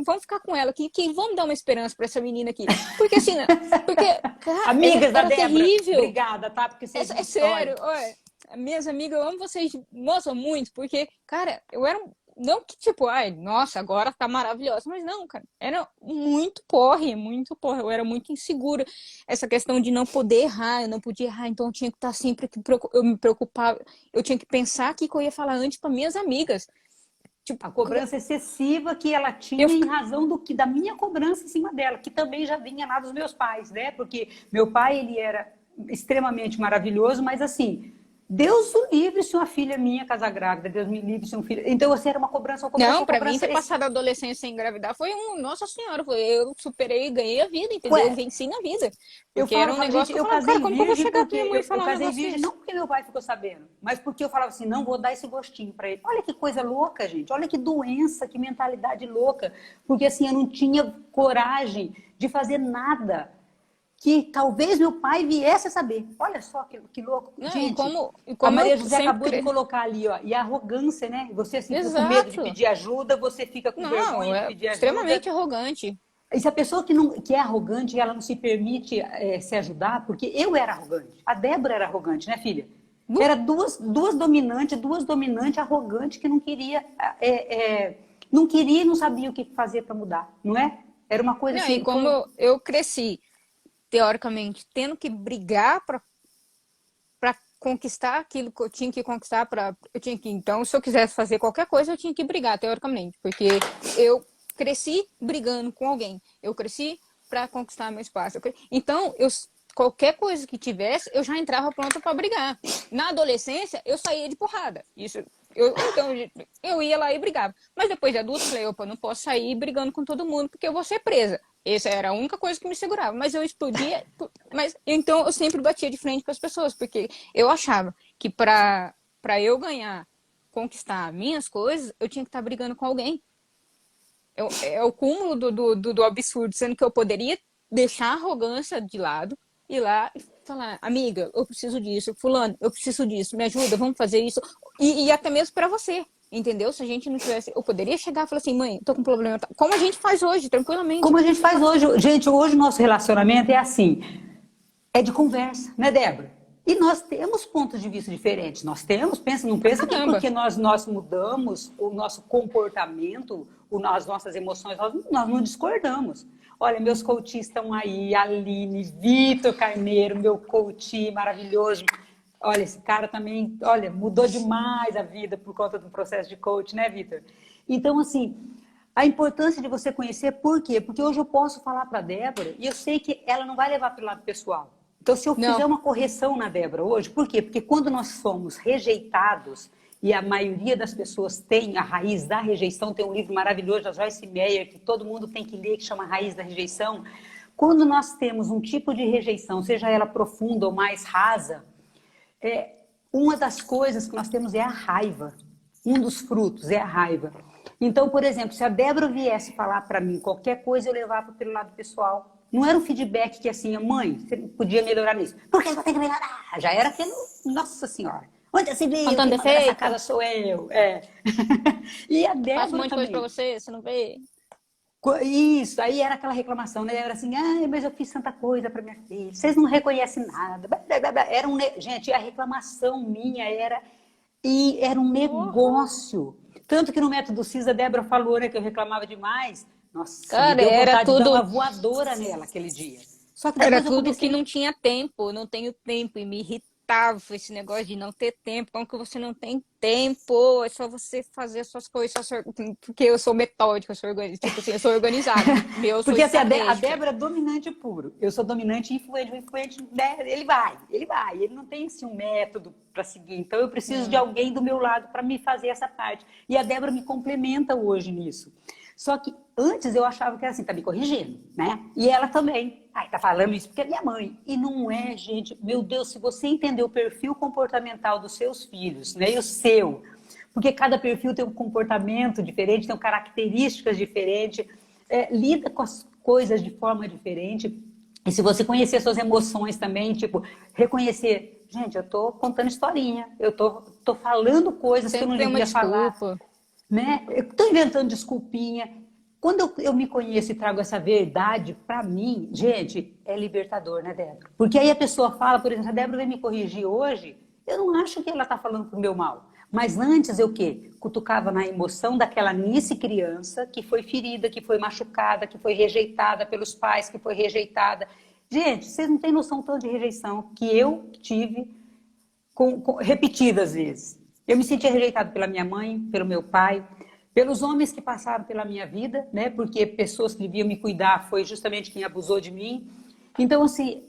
[SPEAKER 2] vamos ficar com ela, que vamos dar uma esperança pra essa menina aqui. Porque assim, cara,
[SPEAKER 1] amigas da
[SPEAKER 2] era
[SPEAKER 1] Débora,
[SPEAKER 2] terrível.
[SPEAKER 1] obrigada, tá? Porque vocês
[SPEAKER 2] É sério, olha, minhas amigas, eu amo vocês, nossa, muito, porque, cara, eu era, não que tipo, ai, nossa, agora tá maravilhosa, mas não, cara, era muito porre, eu era muito insegura, essa questão de não poder errar, eu não podia errar, então eu tinha que estar sempre, eu me preocupava, eu tinha que pensar o que eu ia falar antes para minhas amigas.
[SPEAKER 1] Tipo, a cobrança excessiva que ela tinha em razão da minha cobrança em cima dela, que também já vinha lá dos meus pais, né? Porque meu pai, ele era extremamente maravilhoso, mas assim, Deus o livre se uma filha minha casar grávida, Deus me livre se um filho... Então, assim, era uma cobrança.
[SPEAKER 2] Não, pra mim, ter passado a adolescência sem engravidar foi nossa senhora, eu superei, ganhei a vida, entendeu? Eu venci na vida. Porque era um negócio que eu falava, cara, como que eu vou chegar pra minha mãe e falar um negócio
[SPEAKER 1] virgem, não porque meu pai ficou sabendo, mas porque eu falava assim, não vou dar esse gostinho pra ele. Olha que coisa louca, gente. Olha que doença, que mentalidade louca. Porque assim, eu não tinha coragem de fazer nada que talvez meu pai viesse a saber. Olha só que louco.
[SPEAKER 2] Não,
[SPEAKER 1] gente,
[SPEAKER 2] como
[SPEAKER 1] a Maria José acabou de colocar ali, ó, e a arrogância, né? Você assim, fica com medo de pedir ajuda, você fica com vergonha de pedir ajuda.
[SPEAKER 2] Extremamente arrogante.
[SPEAKER 1] E se a pessoa que é arrogante, ela não se permite se ajudar, porque eu era arrogante. A Débora era arrogante, né, filha? Era duas dominantes arrogantes que não queria e não sabia o que fazer para mudar, não é? Era uma coisa assim.
[SPEAKER 2] E como eu cresci teoricamente, tendo que brigar para conquistar aquilo que eu tinha que conquistar, então, se eu quisesse fazer qualquer coisa, eu tinha que brigar, teoricamente, porque eu cresci brigando com alguém, eu cresci para conquistar meu espaço. Então, qualquer coisa que tivesse, eu já entrava pronta para brigar. Na adolescência, eu saía de porrada. Então, eu ia lá e brigava. Mas depois de adulto, eu falei, opa, não posso sair brigando com todo mundo, porque eu vou ser presa. Essa era a única coisa que me segurava. Mas eu explodia. Então, eu sempre batia de frente com as pessoas, porque eu achava que para eu ganhar, conquistar minhas coisas, eu tinha que estar brigando com alguém. É o cúmulo do absurdo, sendo que eu poderia deixar a arrogância de lado, ir lá e falar, amiga, eu preciso disso, fulano, eu preciso disso, me ajuda, vamos fazer isso. E até mesmo para você, entendeu? Se a gente não tivesse, eu poderia chegar e falar assim, mãe, tô com um problema, como a gente faz hoje, tranquilamente.
[SPEAKER 1] Como a gente faz hoje. Gente, hoje o nosso relacionamento é assim, é de conversa, né, Débora? E nós temos pontos de vista diferentes. Nós temos, não pensa que porque nós mudamos o nosso comportamento, as nossas emoções, nós não discordamos. Olha, meus coaches estão aí, Aline, Vitor Carneiro, meu coach maravilhoso. Olha, esse cara também, olha, mudou demais a vida por conta do processo de coach, né, Vitor? Então, assim, A importância de você conhecer, por quê? Porque hoje eu posso falar para a Débora e eu sei que ela não vai levar para o lado pessoal. Então, se eu fizer
[SPEAKER 2] Não.
[SPEAKER 1] uma correção na Débora hoje, por quê? Porque quando nós somos rejeitados, e a maioria das pessoas tem a raiz da rejeição, tem um livro maravilhoso da Joyce Meyer, que todo mundo tem que ler, que chama Raiz da Rejeição. Quando nós temos um tipo de rejeição, seja ela profunda ou mais rasa, uma das coisas que nós temos é a raiva. Um dos frutos é a raiva. Então, por exemplo, se a Débora viesse falar para mim qualquer coisa, eu levava pelo lado pessoal. Não era um feedback que assim, mãe, você podia melhorar nisso. Por que eu tenho que melhorar? Já era aquele, nossa senhora. Onde você viu?
[SPEAKER 2] Contando
[SPEAKER 1] Quem manda nessa
[SPEAKER 2] defeito.
[SPEAKER 1] casa sou eu. E a
[SPEAKER 2] Faço um
[SPEAKER 1] Débora
[SPEAKER 2] monte de coisa pra
[SPEAKER 1] também.
[SPEAKER 2] você não vê.
[SPEAKER 1] Isso, aí era aquela reclamação, né? Era assim, mas eu fiz tanta coisa para minha filha, vocês não reconhecem nada. Era gente, a reclamação minha era um
[SPEAKER 2] Porra.
[SPEAKER 1] negócio. Tanto que no método CIS a Débora falou, né, que eu reclamava demais. Nossa, me
[SPEAKER 2] Cara,
[SPEAKER 1] deu vontade de dar uma voadora nela aquele dia. Só que
[SPEAKER 2] era
[SPEAKER 1] depois eu
[SPEAKER 2] tudo que
[SPEAKER 1] comecei.
[SPEAKER 2] não tinha tempo, não tenho tempo, e me irritava esse negócio de não ter tempo. Como que você não tem tempo? É só você fazer as suas coisas, porque eu sou metódica, eu sou tipo assim, eu sou organizada. Eu sou
[SPEAKER 1] Porque assim, a
[SPEAKER 2] estratégica.
[SPEAKER 1] Débora é dominante puro. Eu sou dominante e influente. O influente, né, ele vai. Ele não tem assim, um método para seguir. Então eu preciso de
[SPEAKER 2] Hum.
[SPEAKER 1] alguém do meu lado para me fazer essa parte. E a Débora me complementa hoje nisso. Só que antes eu achava que era assim, tá me corrigindo, né? E ela também. Ai, tá falando isso porque é minha mãe. E não é, gente. Meu Deus, se você entender o perfil comportamental dos seus filhos, né? E o seu. Porque cada perfil tem um comportamento diferente, tem características diferentes, lida com as coisas de forma diferente. E se você conhecer suas emoções também, tipo, reconhecer, gente, eu tô contando historinha, eu tô falando coisas que eu
[SPEAKER 2] Sempre
[SPEAKER 1] não
[SPEAKER 2] tem uma
[SPEAKER 1] devia falar,
[SPEAKER 2] desculpa.
[SPEAKER 1] né? Eu tô inventando desculpinha. Quando eu me conheço e trago essa verdade para mim, gente, é libertador, né, Débora? Porque aí a pessoa fala, por exemplo, a Débora veio me corrigir hoje, eu não acho que ela tá falando pro meu mal. Mas antes eu o quê? Cutucava na emoção daquela nice criança que foi ferida, que foi machucada, que foi rejeitada pelos pais, que foi rejeitada. Gente, vocês não têm noção tanto de rejeição que eu tive repetidas vezes. Eu me sentia rejeitado pela minha mãe, pelo meu pai, pelos homens que passaram pela minha vida, né? Porque pessoas que deviam me cuidar foi justamente quem abusou de mim. Então, assim,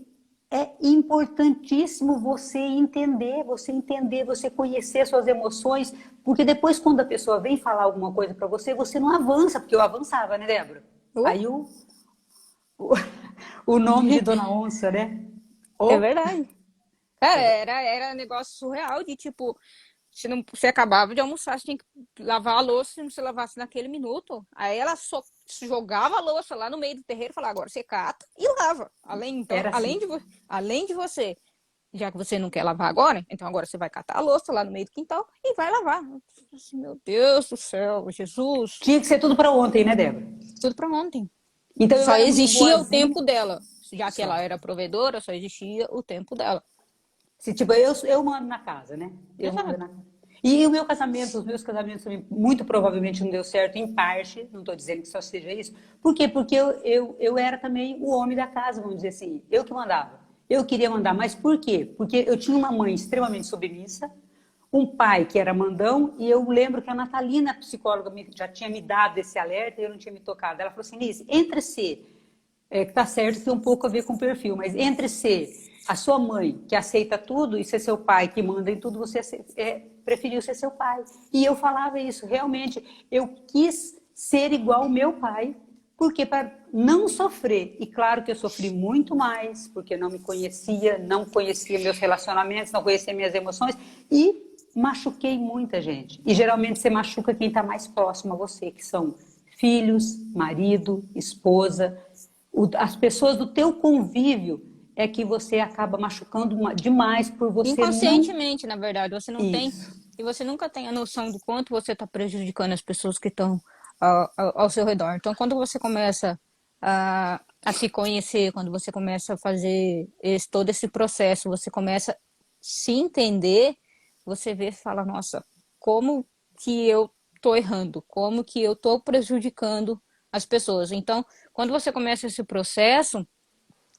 [SPEAKER 1] é importantíssimo você conhecer suas emoções, porque depois quando a pessoa vem falar alguma coisa para você, você não avança, porque eu avançava, né, Débora?
[SPEAKER 2] Uh,
[SPEAKER 1] Aí o, o nome de Dona Onça, né?
[SPEAKER 2] é
[SPEAKER 1] Oh,
[SPEAKER 2] verdade. Cara, era negócio surreal de tipo, você acabava de almoçar, você tinha que lavar a louça, se não se lavasse naquele minuto. Aí ela só jogava a louça lá no meio do terreiro e falava, agora você cata e lava. Então,
[SPEAKER 1] era assim.
[SPEAKER 2] além de você, já que você não quer lavar agora, então agora você vai catar a louça lá no meio do quintal e vai lavar. Assim, meu Deus do céu, Jesus,
[SPEAKER 1] Tinha que ser tudo para ontem, né, Débora?
[SPEAKER 2] tudo pra ontem.
[SPEAKER 1] Então eu
[SPEAKER 2] Só
[SPEAKER 1] era muito
[SPEAKER 2] existia o
[SPEAKER 1] boazinha,
[SPEAKER 2] tempo dela. Já que
[SPEAKER 1] só.
[SPEAKER 2] ela era provedora, só existia o tempo dela.
[SPEAKER 1] Se, tipo, eu mando na casa, né? Eu mando
[SPEAKER 2] Exato.
[SPEAKER 1] na casa. E o meu casamento, os meus casamentos também, muito provavelmente não deu certo em parte, não estou dizendo que só seja isso. Por quê? Porque eu era também o homem da casa, vamos dizer assim. Eu que mandava. Eu queria mandar, mas por quê? Porque eu tinha uma mãe extremamente submissa, um pai que era mandão, e eu lembro que a Natalina, a psicóloga, já tinha me dado esse alerta e eu não tinha me tocado. Ela falou assim, Liz, entre ser que tá certo que tem um pouco a ver com o perfil, mas entre ser a sua mãe, que aceita tudo, e ser seu pai, que manda em tudo, você preferiu ser seu pai. E eu falava isso, realmente, eu quis ser igual ao meu pai, porque para não sofrer, e claro que eu sofri muito mais, porque não me conhecia, não conhecia meus relacionamentos, não conhecia minhas emoções, e machuquei muita gente. E geralmente você machuca quem está mais próximo a você, que são filhos, marido, esposa, as pessoas do teu convívio é que você acaba machucando demais por você não...
[SPEAKER 2] Inconscientemente, na verdade, você não tem,
[SPEAKER 1] Isso.
[SPEAKER 2] e você nunca tem a noção do quanto você está prejudicando as pessoas que estão ao seu redor. Então, quando você começa a se conhecer, quando você começa a fazer todo esse processo, você começa a se entender, você vê e fala, nossa, como que eu estou errando? Como que eu estou prejudicando as pessoas? Então, quando você começa esse processo,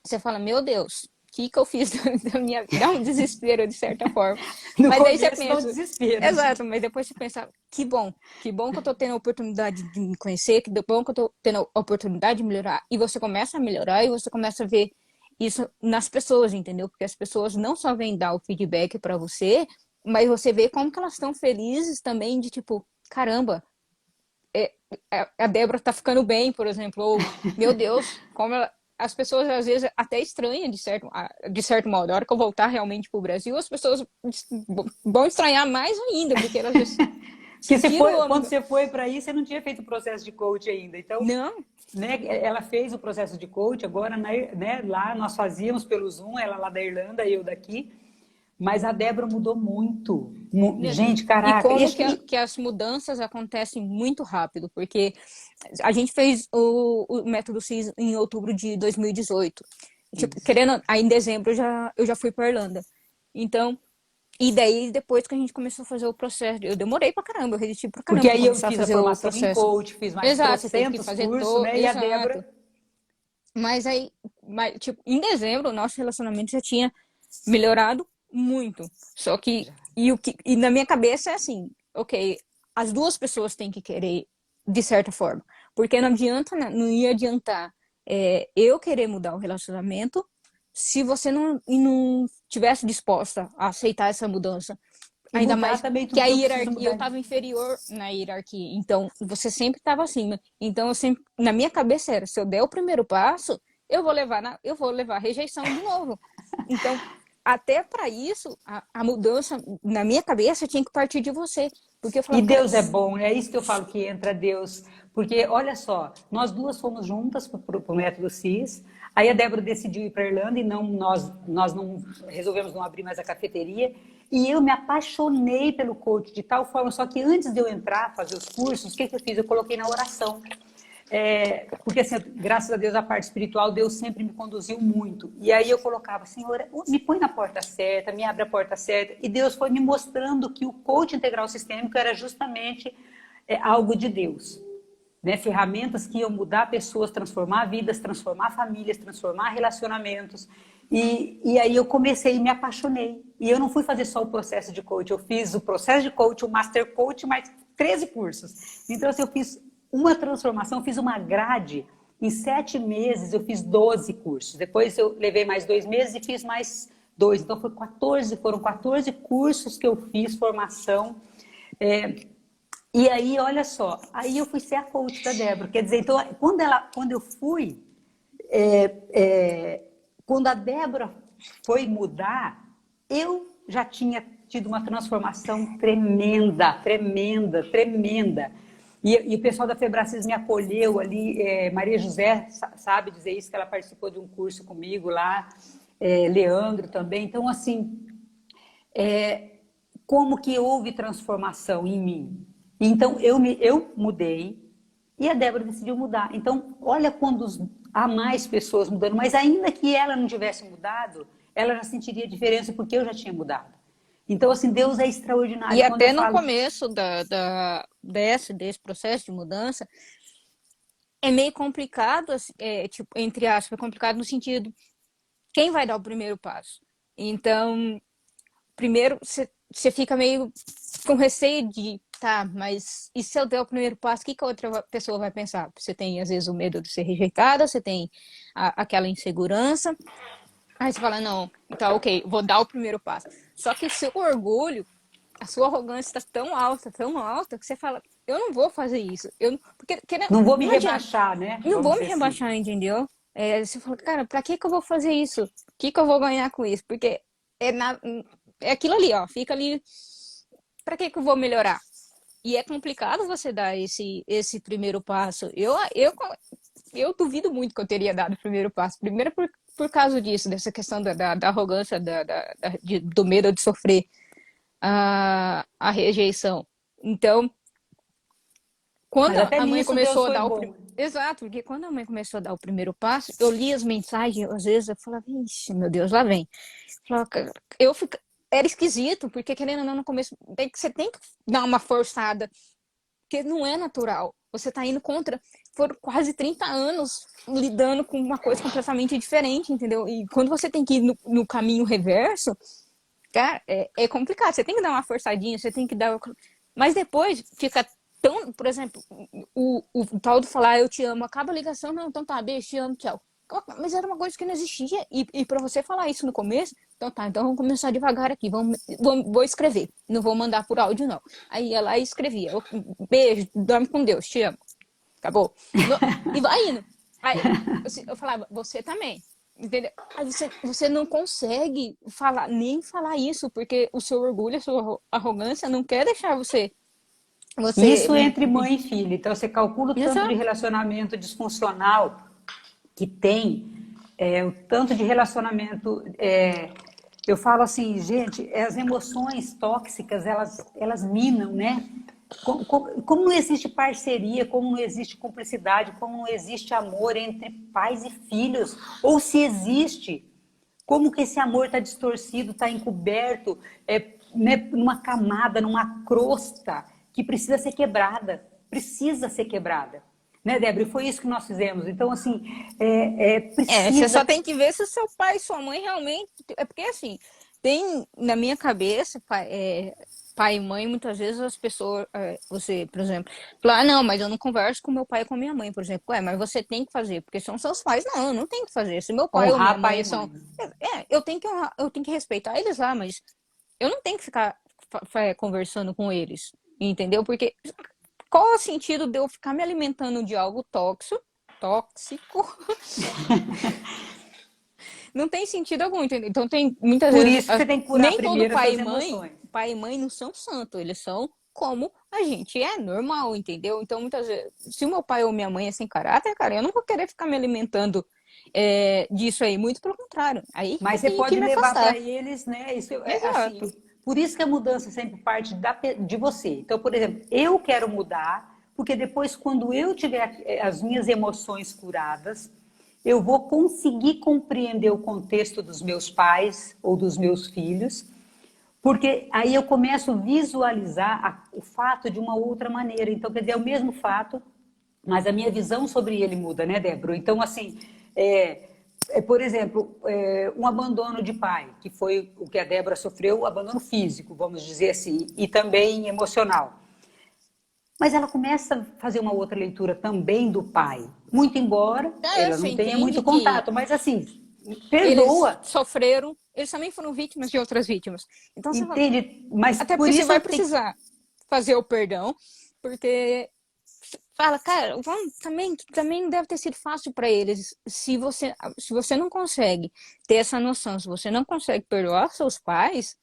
[SPEAKER 2] você fala, meu Deus, que eu fiz da minha vida? Dá um desespero, de certa forma.
[SPEAKER 1] No
[SPEAKER 2] Mas aí você
[SPEAKER 1] começo dá um
[SPEAKER 2] pensa,
[SPEAKER 1] desespero.
[SPEAKER 2] exato, mas depois você pensa, que bom que eu tô tendo a oportunidade de me conhecer, que bom que eu tô tendo a oportunidade de melhorar. E você começa a melhorar e você começa a ver isso nas pessoas, entendeu? Porque as pessoas não só vêm dar o feedback pra você, mas você vê como que elas estão felizes também de tipo, caramba, é, a Débora tá ficando bem, por exemplo, ou, meu Deus, como ela... As pessoas às vezes até estranham de certo modo. A hora que eu voltar realmente pro Brasil, as pessoas vão estranhar mais ainda, porque elas já
[SPEAKER 1] Porque você
[SPEAKER 2] sentiram
[SPEAKER 1] foi,
[SPEAKER 2] o
[SPEAKER 1] quando
[SPEAKER 2] amigo.
[SPEAKER 1] você foi para aí, você não tinha feito o processo de coach ainda. Então,
[SPEAKER 2] Não,
[SPEAKER 1] né, ela fez o processo de coach, agora, né, lá nós fazíamos pelo Zoom, ela lá da Irlanda e eu daqui. Mas a Débora mudou muito. Gente,
[SPEAKER 2] e
[SPEAKER 1] caraca.
[SPEAKER 2] como que as mudanças acontecem muito rápido, porque a gente fez o método CIS em outubro de 2018. Tipo,
[SPEAKER 1] Isso.
[SPEAKER 2] querendo, aí em dezembro eu já fui para Irlanda. Então, e daí depois que a gente começou a fazer o processo, eu demorei pra caramba, eu resisti pra
[SPEAKER 1] Porque
[SPEAKER 2] caramba pra
[SPEAKER 1] aí eu
[SPEAKER 2] começar a
[SPEAKER 1] fiz a
[SPEAKER 2] fazer o
[SPEAKER 1] formação em
[SPEAKER 2] processo.
[SPEAKER 1] coach, fiz mais
[SPEAKER 2] Exato, você teve que
[SPEAKER 1] trocentos
[SPEAKER 2] fazer
[SPEAKER 1] cursos,
[SPEAKER 2] todo,
[SPEAKER 1] né? E a
[SPEAKER 2] exato.
[SPEAKER 1] Débora,
[SPEAKER 2] Mas aí, tipo, em dezembro, o nosso relacionamento já tinha melhorado muito. Só que,
[SPEAKER 1] já.
[SPEAKER 2] e na minha cabeça é assim, ok, as duas pessoas têm que querer, de certa forma. Porque não adianta, não ia adiantar eu querer mudar o relacionamento se você não tivesse disposta a aceitar essa mudança.
[SPEAKER 1] E
[SPEAKER 2] Ainda
[SPEAKER 1] mudar
[SPEAKER 2] mais
[SPEAKER 1] também
[SPEAKER 2] que
[SPEAKER 1] tudo
[SPEAKER 2] a
[SPEAKER 1] que eu preciso
[SPEAKER 2] hierarquia, eu
[SPEAKER 1] mudar.
[SPEAKER 2] estava inferior na hierarquia, então você sempre estava acima. Então eu sempre, na minha cabeça era, se eu der o primeiro passo, eu vou levar a rejeição de novo. Então, até para isso, a mudança na minha cabeça tinha que partir de você, porque eu
[SPEAKER 1] E
[SPEAKER 2] falava, cara,
[SPEAKER 1] Deus é bom, é isso que eu falo que entra Deus. Porque, olha só, nós duas fomos juntas para o método CIS. Aí a Débora decidiu ir para a Irlanda e não, nós não resolvemos não abrir mais a cafeteria. E eu me apaixonei pelo coach de tal forma, só que antes de eu entrar, fazer os cursos, o que eu fiz? Eu coloquei na oração. Porque, assim, graças a Deus, a parte espiritual, Deus sempre me conduziu muito. E aí eu colocava, Senhor, me põe na porta certa, me abre a porta certa. E Deus foi me mostrando que o coach integral sistêmico era justamente algo de Deus. Né? Ferramentas que iam mudar pessoas, transformar vidas, transformar famílias, transformar relacionamentos. E aí eu comecei e me apaixonei. E eu não fui fazer só o processo de coach, eu fiz o processo de coach, o master coach, mais 13 cursos. Então, assim, eu fiz uma transformação, fiz uma grade. Em 7 meses eu fiz 12 cursos. Depois eu levei mais 2 meses e fiz mais 2. Então foram 14 cursos que eu fiz, formação. E aí, olha só, aí eu fui ser a coach da Débora. Quer dizer, então, quando eu fui, é, é, quando a Débora foi mudar, eu já tinha tido uma transformação tremenda, tremenda, tremenda. E o pessoal da Febracis me acolheu ali, Maria José sabe dizer isso, que ela participou de um curso comigo lá, Leandro também. Então, assim, como que houve transformação em mim? Então, eu mudei e a Débora decidiu mudar. Então, olha quando há mais pessoas mudando, mas ainda que ela não tivesse mudado, ela já sentiria diferença porque eu já tinha mudado. Então, assim, Deus é
[SPEAKER 2] e
[SPEAKER 1] extraordinário. Quando eu
[SPEAKER 2] até no
[SPEAKER 1] falo,
[SPEAKER 2] começo desse processo de mudança, é meio complicado, assim, tipo, entre aspas, complicado no sentido, quem vai dar o primeiro passo? Então, primeiro você fica meio com receio de, tá, mas e se eu der o primeiro passo, o que a outra pessoa vai pensar? Você tem, às vezes, o medo de ser rejeitada, você tem aquela insegurança, aí você fala, não, então, ok, vou dar o primeiro passo. Só que o seu orgulho, a sua arrogância está tão alta, que você fala, eu não vou fazer isso. Porque
[SPEAKER 1] não vou me
[SPEAKER 2] não adianta,
[SPEAKER 1] rebaixar, né?
[SPEAKER 2] não
[SPEAKER 1] Vamos
[SPEAKER 2] vou me
[SPEAKER 1] dizer assim.
[SPEAKER 2] rebaixar, entendeu? Você fala, cara, pra que eu vou fazer isso? O que eu vou ganhar com isso? Porque é, na, é aquilo ali, ó, fica ali. Pra que eu vou melhorar? E é complicado você dar esse primeiro passo. Eu duvido muito que eu teria dado o primeiro passo. Primeiro por causa disso, dessa questão da arrogância, do medo de sofrer a rejeição. Então, quando
[SPEAKER 1] Mas até
[SPEAKER 2] a mãe
[SPEAKER 1] nisso Deus
[SPEAKER 2] começou a
[SPEAKER 1] foi
[SPEAKER 2] dar
[SPEAKER 1] bom.
[SPEAKER 2] Exato, porque quando a mãe começou a dar o primeiro passo, eu li as mensagens, às vezes eu falava, ixi, meu Deus, lá vem. Eu fica... Era esquisito, porque querendo ou não, no começo, você tem que dar uma forçada, porque não é natural. Você tá indo contra foram quase 30 anos lidando com uma coisa completamente diferente, entendeu? E quando você tem que ir no caminho reverso, cara, é complicado. Você tem que dar uma forçadinha, você tem que dar. Mas depois fica tão. Por exemplo, o tal do falar eu te amo, acaba a ligação, não, então tá, beijo, te amo, tchau. Mas era uma coisa que não existia. E para você falar isso no começo, então tá, então vamos começar devagar aqui. Vou escrever. Não vou mandar por áudio, não. Aí ia lá e escrevia. Beijo, dorme com Deus, te amo. Acabou. E vai indo. Aí eu falava, você também. Entendeu? Aí você não consegue nem falar isso, porque o seu orgulho, a sua arrogância não quer deixar você.
[SPEAKER 1] Isso entre mãe e filha. Então, você calcula o tanto de
[SPEAKER 2] Exato.
[SPEAKER 1] relacionamento disfuncional que tem, o tanto de relacionamento. Eu falo assim, gente, as emoções tóxicas, elas minam, né? Como não existe parceria, como não existe cumplicidade, como não existe amor entre pais e filhos, ou se existe, como que esse amor está distorcido, está encoberto, né, numa camada, numa crosta que precisa ser quebrada. Né, Débora? E foi isso que nós fizemos. Então, assim,
[SPEAKER 2] Você só
[SPEAKER 1] precisa...
[SPEAKER 2] tem que ver se o seu pai e sua mãe realmente. É porque assim, tem na minha cabeça, pai e mãe, muitas vezes as pessoas, você, por exemplo, fala, não, mas eu não converso com meu pai e com minha mãe, por exemplo. Mas você tem que fazer, porque são seus pais. Não, eu não tenho que fazer. Se meu pai ou minha
[SPEAKER 1] Honrar pai
[SPEAKER 2] mãe
[SPEAKER 1] e
[SPEAKER 2] são.
[SPEAKER 1] mãe.
[SPEAKER 2] Eu tenho que honrar, eu tenho que respeitar eles lá, mas eu não tenho que ficar conversando com eles, entendeu? Porque qual é o sentido de eu ficar me alimentando de algo tóxico? Não tem sentido algum, entendeu? Então tem muitas
[SPEAKER 1] Por
[SPEAKER 2] vezes,
[SPEAKER 1] isso que você tem que curar
[SPEAKER 2] nem todo
[SPEAKER 1] primeiro as suas emoções.
[SPEAKER 2] pai e mãe não são santos, eles são como a gente é normal, entendeu? Então muitas vezes, se o meu pai ou minha mãe é sem caráter, cara, eu não vou querer ficar me alimentando disso aí, muito pelo contrário. Aí que
[SPEAKER 1] Mas
[SPEAKER 2] eu
[SPEAKER 1] você
[SPEAKER 2] tenho que
[SPEAKER 1] pode
[SPEAKER 2] me
[SPEAKER 1] levar para
[SPEAKER 2] afastar.
[SPEAKER 1] eles, né? Isso é
[SPEAKER 2] Exato.
[SPEAKER 1] assim. Por isso que a mudança sempre parte de você. Então, por exemplo, eu quero mudar, porque depois, quando eu tiver as minhas emoções curadas, eu vou conseguir compreender o contexto dos meus pais ou dos meus filhos, porque aí eu começo a visualizar o fato de uma outra maneira. Então, quer dizer, é o mesmo fato, mas a minha visão sobre ele muda, né, Débora? Então, assim, por exemplo, um abandono de pai, que foi o que a Débora sofreu, o abandono físico, vamos dizer assim, e também emocional. Mas ela começa a fazer uma outra leitura também do pai, muito embora ela
[SPEAKER 2] Você
[SPEAKER 1] não tenha
[SPEAKER 2] entende
[SPEAKER 1] muito
[SPEAKER 2] que
[SPEAKER 1] contato, mas assim,
[SPEAKER 2] eles
[SPEAKER 1] perdoa,
[SPEAKER 2] sofreram, eles também foram vítimas de outras vítimas. Então você fala,
[SPEAKER 1] entende? Mas
[SPEAKER 2] até
[SPEAKER 1] por
[SPEAKER 2] porque você
[SPEAKER 1] isso
[SPEAKER 2] vai
[SPEAKER 1] tem.
[SPEAKER 2] precisar fazer o perdão, porque fala, cara, também não deve ter sido fácil para eles. Se você não consegue ter essa noção, se você não consegue perdoar seus pais,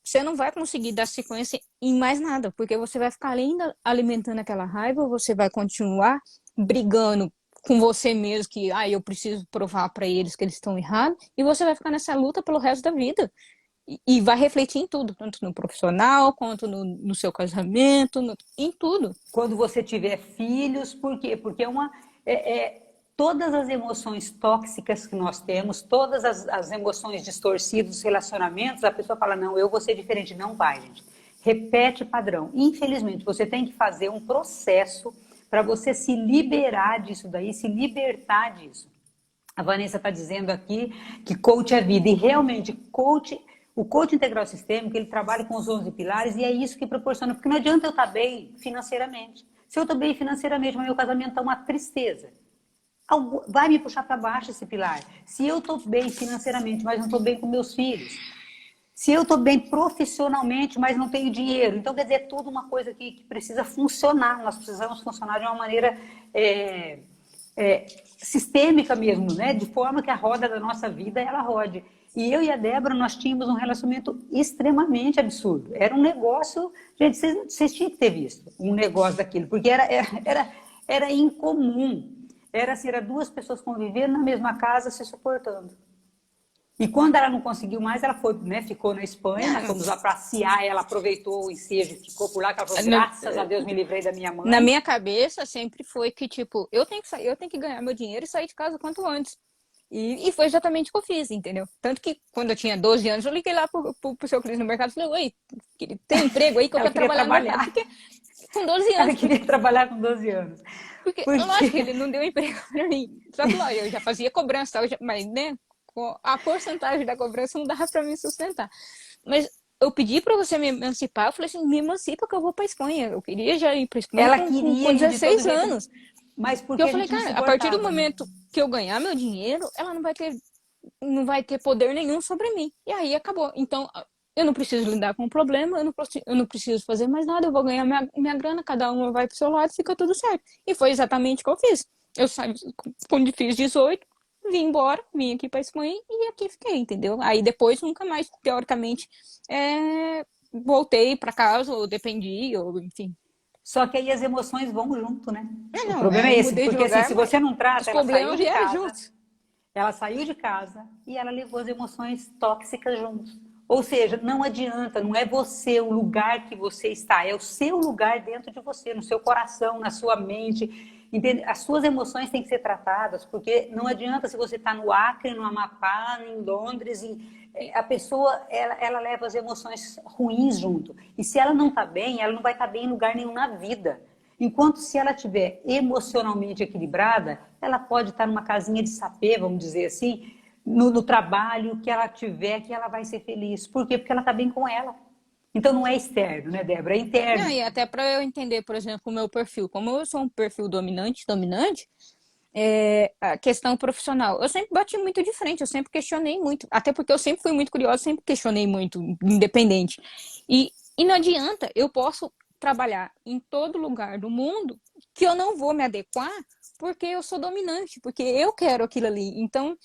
[SPEAKER 2] você não vai conseguir dar sequência em mais nada, porque você vai ficar ainda alimentando aquela raiva, você vai continuar brigando com você mesmo que, eu preciso provar para eles que eles estão errados, e você vai ficar nessa luta pelo resto da vida. E vai refletir em tudo, tanto no profissional, quanto no seu casamento, em tudo.
[SPEAKER 1] Quando você tiver filhos, por quê? Porque todas as emoções tóxicas que nós temos, todas as emoções distorcidas, os relacionamentos, a pessoa fala, não, eu vou ser diferente. Não vai, gente. Repete padrão. Infelizmente, você tem que fazer um processo para você se liberar disso daí, se libertar disso. A Vanessa está dizendo aqui que coach é vida. E realmente, o coach integral sistêmico, ele trabalha com os 11 pilares e é isso que proporciona. Porque não adianta eu estar bem financeiramente. Se eu estou bem financeiramente, mas meu casamento está uma tristeza, vai me puxar para baixo esse pilar. Se eu estou bem financeiramente, mas não estou bem com meus filhos. Se eu estou bem profissionalmente, mas não tenho dinheiro. Então, quer dizer, é tudo uma coisa que precisa funcionar. Nós precisamos funcionar de uma maneira sistêmica mesmo, né? De forma que a roda da nossa vida, ela rode. E eu e a Débora, nós tínhamos um relacionamento extremamente absurdo. Era um negócio... Gente, vocês tinham que ter visto um negócio daquilo, porque era incomum. Era assim, era duas pessoas convivendo na mesma casa, se suportando. E quando ela não conseguiu mais, ela foi, né, ficou na Espanha, nós fomos lá passear, ela aproveitou o ensejo, ficou por lá, que ela falou, graças a Deus me livrei da minha
[SPEAKER 2] Na
[SPEAKER 1] mãe.
[SPEAKER 2] minha cabeça sempre foi que, tipo, eu tenho que ganhar meu dinheiro e sair de casa quanto antes. E foi exatamente o que eu fiz, entendeu? Tanto que quando eu tinha 12 anos, eu liguei lá pro seu Cris no mercado e falei, oi, tem emprego aí que eu
[SPEAKER 1] Eu
[SPEAKER 2] quero
[SPEAKER 1] queria
[SPEAKER 2] trabalhar no mercado.
[SPEAKER 1] trabalhar.
[SPEAKER 2] Porque Com 12
[SPEAKER 1] Ela
[SPEAKER 2] anos.
[SPEAKER 1] queria trabalhar com 12 anos.
[SPEAKER 2] Porque,
[SPEAKER 1] Por
[SPEAKER 2] lógico que
[SPEAKER 1] quê?
[SPEAKER 2] ele não deu emprego pra mim. Só que, lógico, eu já fazia cobrança, mas, né, com a porcentagem da cobrança não dava pra me sustentar. Mas eu pedi pra você me emancipar, eu falei assim, me emancipa que eu vou pra Espanha. Eu queria já ir pra Espanha
[SPEAKER 1] Ela
[SPEAKER 2] com
[SPEAKER 1] queria ir de todo
[SPEAKER 2] 16
[SPEAKER 1] jeito,
[SPEAKER 2] anos.
[SPEAKER 1] mas
[SPEAKER 2] Porque
[SPEAKER 1] porque
[SPEAKER 2] eu
[SPEAKER 1] a
[SPEAKER 2] falei,
[SPEAKER 1] gente não
[SPEAKER 2] cara, a partir do
[SPEAKER 1] suportava, né?
[SPEAKER 2] momento que eu ganhar meu dinheiro, ela não vai ter poder nenhum sobre mim. E aí acabou. Então, eu não preciso lidar com o problema, eu não preciso fazer mais nada, eu vou ganhar minha grana, cada uma vai pro seu lado, fica tudo certo. E foi exatamente o que eu fiz. Eu saí, quando fiz 18, vim embora, vim aqui pra Espanha e aqui fiquei, entendeu? Aí depois nunca mais, teoricamente, voltei pra casa, ou dependi, ou enfim.
[SPEAKER 1] Só que aí as emoções vão junto, né? O
[SPEAKER 2] Não,
[SPEAKER 1] problema é
[SPEAKER 2] aí
[SPEAKER 1] esse,
[SPEAKER 2] mudei de
[SPEAKER 1] porque assim,
[SPEAKER 2] lugar,
[SPEAKER 1] se
[SPEAKER 2] mas
[SPEAKER 1] você não
[SPEAKER 2] os
[SPEAKER 1] trata,
[SPEAKER 2] problemas vieram juntos.
[SPEAKER 1] ela saiu de casa e ela levou as emoções tóxicas juntos. Ou seja, não adianta, não é você o lugar que você está, é o seu lugar dentro de você, no seu coração, na sua mente. Entende? As suas emoções têm que ser tratadas, porque não adianta se você está no Acre, no Amapá, em Londres, a pessoa ela leva as emoções ruins junto. E se ela não está bem, ela não vai estar bem em lugar nenhum na vida. Enquanto se ela estiver emocionalmente equilibrada, ela pode estar numa casinha de sapê, vamos dizer assim, no trabalho que ela tiver, que ela vai ser feliz. Por quê? Porque ela está bem com ela. Então não é externo, né, Débora? É
[SPEAKER 2] Não,
[SPEAKER 1] interno.
[SPEAKER 2] e até para eu entender, por exemplo, o meu perfil. Como eu sou um perfil dominante, a questão profissional. Eu sempre bati muito de frente, eu sempre questionei muito. Até porque eu sempre fui muito curiosa, sempre questionei muito, independente. E não adianta, eu posso trabalhar em todo lugar do mundo que eu não vou me adequar porque eu sou dominante, porque eu quero aquilo ali. Então,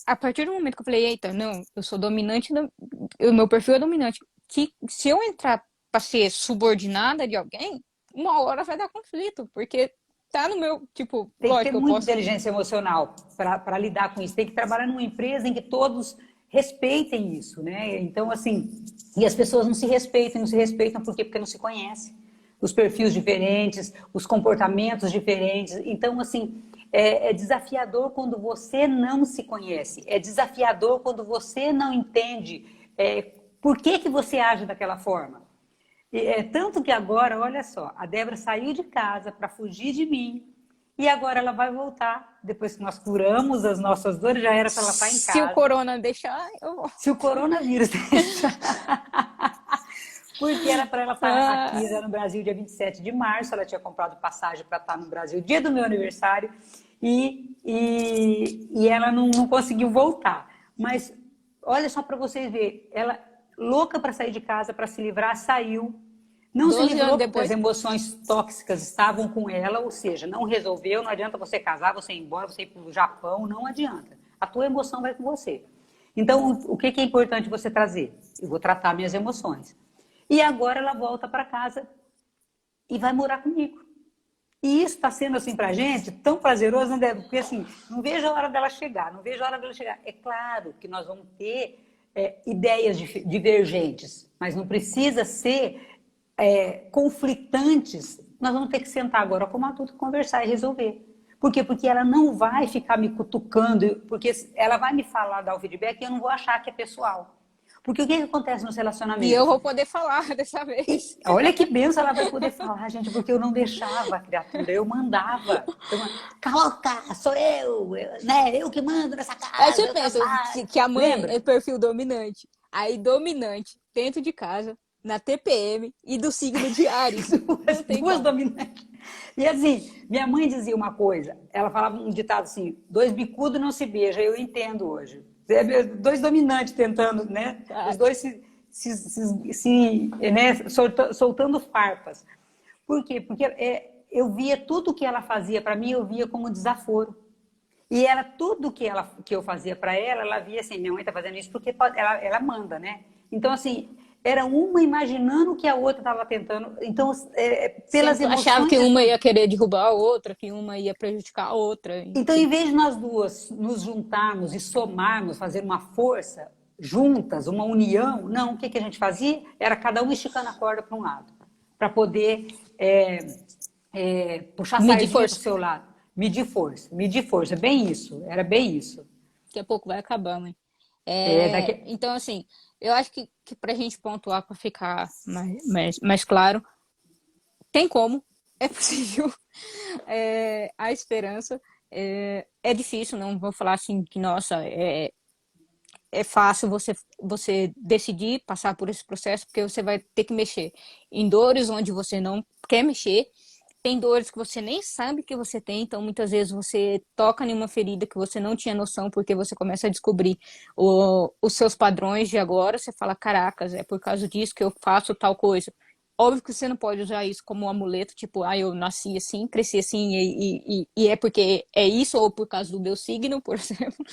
[SPEAKER 2] a partir do momento que eu falei, eita, não, eu sou dominante, o meu perfil é dominante, que se eu entrar para ser subordinada de alguém, uma hora vai dar conflito, porque tá no meu, tipo,
[SPEAKER 1] Tem que ter
[SPEAKER 2] lógico, eu
[SPEAKER 1] muita
[SPEAKER 2] posso.
[SPEAKER 1] inteligência emocional para lidar com isso. Tem que trabalhar numa empresa em que todos respeitem isso, né? Então, assim, e as pessoas não se respeitam, não se respeitam por quê? Porque não se conhecem. Os perfis diferentes, os comportamentos diferentes. Então, assim, é desafiador quando você não se conhece. É desafiador quando você não entende por que você age daquela forma. Tanto que agora, olha só, a Débora saiu de casa para fugir de mim e agora ela vai voltar. Depois que nós curamos as nossas dores, já era para ela estar em
[SPEAKER 2] Se o
[SPEAKER 1] casa.
[SPEAKER 2] corona deixar, eu vou.
[SPEAKER 1] Se o coronavírus deixar. Porque era para ela estar aqui
[SPEAKER 2] Ah,
[SPEAKER 1] já no Brasil dia 27 de março. Ela tinha comprado passagem para estar no Brasil dia do meu aniversário e ela não conseguiu voltar. Mas olha só para vocês verem, ela louca para sair de casa, para se livrar, saiu. Não se
[SPEAKER 2] 12 anos
[SPEAKER 1] livrou porque as
[SPEAKER 2] depois,
[SPEAKER 1] emoções tóxicas estavam com ela, ou seja, não resolveu, não adianta você casar, você ir embora, você ir para o Japão, não adianta. A tua emoção vai com você. Então, o que é importante você trazer? Eu vou tratar minhas emoções. E agora ela volta para casa e vai morar comigo. E isso está sendo assim para a gente tão prazeroso, né? Porque assim, não vejo a hora dela chegar, não vejo a hora dela chegar. É claro que nós vamos ter ideias divergentes, mas não precisa ser conflitantes. Nós vamos ter que sentar agora como adulto, conversar e resolver. Por quê? Porque ela não vai ficar me cutucando, porque ela vai me falar, dar o feedback e eu não vou achar que é pessoal. Porque o que acontece nos
[SPEAKER 2] e eu
[SPEAKER 1] relacionamentos?
[SPEAKER 2] vou poder falar dessa vez.
[SPEAKER 1] Olha que benção ela vai poder falar, gente, porque eu não deixava a criatura, eu mandava. Coloca, sou né? Eu que mando nessa
[SPEAKER 2] Aí
[SPEAKER 1] casa,
[SPEAKER 2] você
[SPEAKER 1] eu
[SPEAKER 2] pensa
[SPEAKER 1] trabalho.
[SPEAKER 2] que a mãe
[SPEAKER 1] Lembra?
[SPEAKER 2] é perfil dominante. Aí dominante, dentro de casa, na TPM e do signo de Áries. Não tem
[SPEAKER 1] Duas
[SPEAKER 2] como.
[SPEAKER 1] dominantes. E assim, minha mãe dizia uma coisa, ela falava um ditado assim, dois bicudos não se beijam, eu entendo hoje. Dois dominantes tentando, né? Os
[SPEAKER 2] Tá?
[SPEAKER 1] dois né? Soltando farpas. Por quê? Porque eu via tudo que ela fazia para mim, eu via como desaforo. E era tudo que eu fazia para ela, ela via assim, minha mãe está fazendo isso porque ela manda, né? Então, assim, era uma imaginando que a outra estava tentando. Então, pelas
[SPEAKER 2] Sempre achava
[SPEAKER 1] emoções.
[SPEAKER 2] que uma ia querer derrubar a outra, que uma ia prejudicar a outra,
[SPEAKER 1] Então, em
[SPEAKER 2] enfim.
[SPEAKER 1] vez de nós duas nos juntarmos e somarmos, fazer uma força juntas, uma união, não, o que a gente fazia? Era cada um esticando a corda para um lado, para poder puxar a
[SPEAKER 2] Medir
[SPEAKER 1] sardinha para o
[SPEAKER 2] força.
[SPEAKER 1] seu lado. Medir força, bem isso, era bem isso.
[SPEAKER 2] Daqui a pouco vai acabar, mãe.
[SPEAKER 1] Daqui...
[SPEAKER 2] Então, assim, eu acho que para a gente pontuar, para ficar mais claro, Tem como, é possível, há esperança. É difícil, não vou falar assim que, nossa, é fácil você decidir passar por esse processo, porque você vai ter que mexer em dores onde você não quer mexer, tem dores que você nem sabe que você tem, então muitas vezes você toca em uma ferida que você não tinha noção, porque você começa a descobrir os seus padrões de agora, você fala, caracas, é por causa disso que eu faço tal coisa. Óbvio que você não pode usar isso como um amuleto, tipo, eu nasci assim, cresci assim, e é porque é isso, ou por causa do meu signo, por exemplo.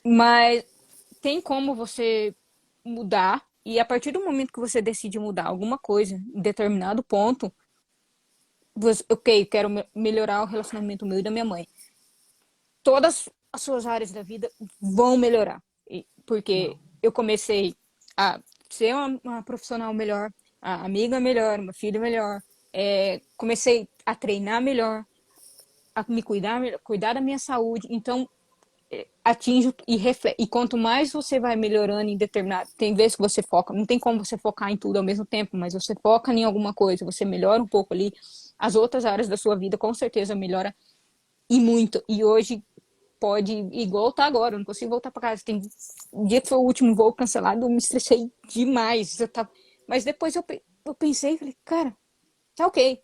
[SPEAKER 2] Mas tem como você mudar, e a partir do momento que você decide mudar alguma coisa, em determinado ponto, ok, quero melhorar o relacionamento meu e da minha mãe. Todas as suas áreas da vida vão melhorar. Porque eu comecei a ser uma profissional melhor, a amiga melhor, uma filha melhor, comecei a treinar melhor, a me cuidar da minha saúde. Então, atinge e reflete. E quanto mais você vai melhorando em determinado. Tem vezes que você foca, não tem como você focar em tudo ao mesmo tempo, mas você foca em alguma coisa, você melhora um pouco ali. As outras áreas da sua vida com certeza melhora e muito. E hoje pode, igual tá agora, eu não consigo voltar para casa. Tem um dia que foi o último voo cancelado, eu me estressei demais. Mas depois eu pensei, falei, cara, tá ok.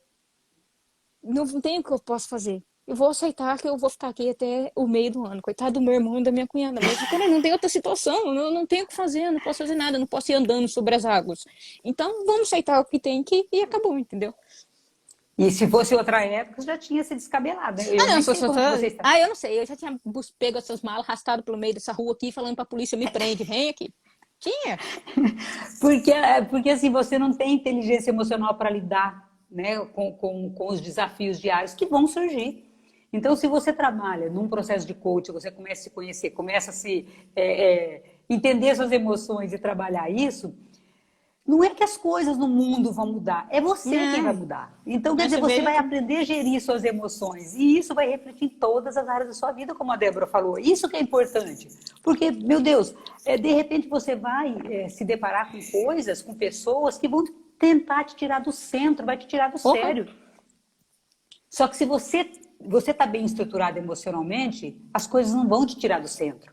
[SPEAKER 2] Não tem o que eu posso fazer. Eu vou aceitar que eu vou ficar aqui até o meio do ano. Coitado do meu irmão e da minha cunhada. Mas, cara, não tem outra situação. Eu não tenho o que fazer. Eu não posso fazer nada. Eu não posso ir andando sobre as águas. Então, vamos aceitar o que tem aqui e acabou, entendeu?
[SPEAKER 1] E se fosse outra época, já tinha se descabelado, né? Eu
[SPEAKER 2] Não,
[SPEAKER 1] nem
[SPEAKER 2] se
[SPEAKER 1] sei
[SPEAKER 2] fosse
[SPEAKER 1] como que você
[SPEAKER 2] outra...
[SPEAKER 1] está.
[SPEAKER 2] Eu não sei. Eu já tinha pego essas malas, arrastado pelo meio dessa rua aqui, falando pra polícia, me prende, vem aqui. Tinha.
[SPEAKER 1] Porque assim, você não tem inteligência emocional para lidar, né, com os desafios diários que vão surgir. Então, se você trabalha num processo de coaching, você começa a se conhecer, começa a se entender suas emoções e trabalhar isso, não é que as coisas no mundo vão mudar, é você quem vai
[SPEAKER 2] Não.
[SPEAKER 1] mudar. Então, quer
[SPEAKER 2] Mas
[SPEAKER 1] dizer,
[SPEAKER 2] você
[SPEAKER 1] você
[SPEAKER 2] veio
[SPEAKER 1] vai
[SPEAKER 2] aqui.
[SPEAKER 1] aprender a gerir suas emoções e isso vai refletir em todas as áreas da sua vida, como a Débora falou. Isso que é importante, porque, meu Deus, de repente você vai se deparar com coisas, com pessoas que vão tentar te tirar do centro, vai te tirar do
[SPEAKER 2] Porra.
[SPEAKER 1] sério. Só que se você está bem estruturado emocionalmente, as coisas não vão te tirar do centro.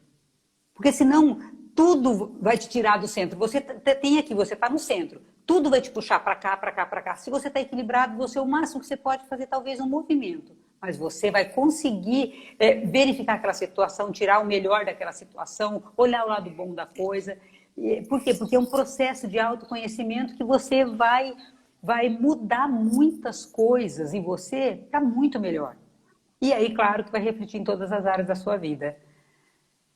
[SPEAKER 1] Porque senão tudo vai te tirar do centro. Você tem aqui, você está no centro. Tudo vai te puxar para cá, para cá, para cá. Se você está equilibrado, você o máximo que você pode fazer talvez um movimento. Mas você vai conseguir verificar aquela situação, tirar o melhor daquela situação, olhar o lado bom da coisa. Por quê? Porque é um processo de autoconhecimento que você vai mudar muitas coisas em você para muito melhor. E aí, claro, que vai refletir em todas as áreas da sua vida.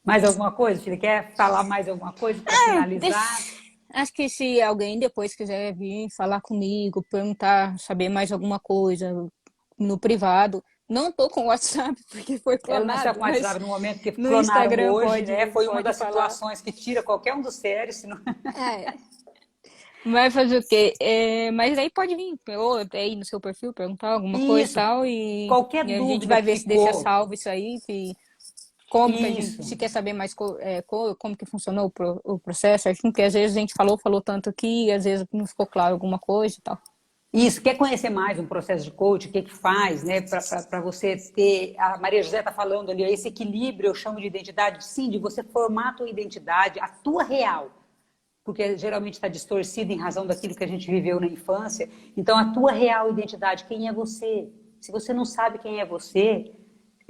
[SPEAKER 1] Mais alguma coisa, filha? Quer falar mais alguma coisa para finalizar?
[SPEAKER 2] Acho que se alguém depois quiser vir falar comigo, perguntar, saber mais alguma coisa no privado, não tô com o WhatsApp porque foi
[SPEAKER 1] Ela não está
[SPEAKER 2] clonado,
[SPEAKER 1] com o
[SPEAKER 2] mas
[SPEAKER 1] WhatsApp no momento que
[SPEAKER 2] no
[SPEAKER 1] clonaram
[SPEAKER 2] Instagram
[SPEAKER 1] hoje, né? Foi uma
[SPEAKER 2] pode
[SPEAKER 1] das
[SPEAKER 2] falar.
[SPEAKER 1] situações que tira qualquer um dos sérios. Senão...
[SPEAKER 2] É, vai fazer o quê? Mas aí pode vir, ou até aí no seu perfil, perguntar alguma coisa e
[SPEAKER 1] Isso.
[SPEAKER 2] tal,
[SPEAKER 1] Qualquer
[SPEAKER 2] e a gente
[SPEAKER 1] dúvida
[SPEAKER 2] vai
[SPEAKER 1] que
[SPEAKER 2] ver se deixa
[SPEAKER 1] ficou,
[SPEAKER 2] salvo isso aí, como que a gente,
[SPEAKER 1] isso.
[SPEAKER 2] se quer saber mais como que funcionou o processo, acho que às vezes a gente falou tanto aqui, e às vezes não ficou claro alguma coisa e tal.
[SPEAKER 1] Isso, quer conhecer mais um processo de coaching, o que faz, né, para você ter, a Maria José está falando ali, esse equilíbrio, eu chamo de identidade, sim, de você formar a tua identidade, a tua real, porque geralmente está distorcida em razão daquilo que a gente viveu na infância, então a tua real identidade, quem é você? Se você não sabe quem é você,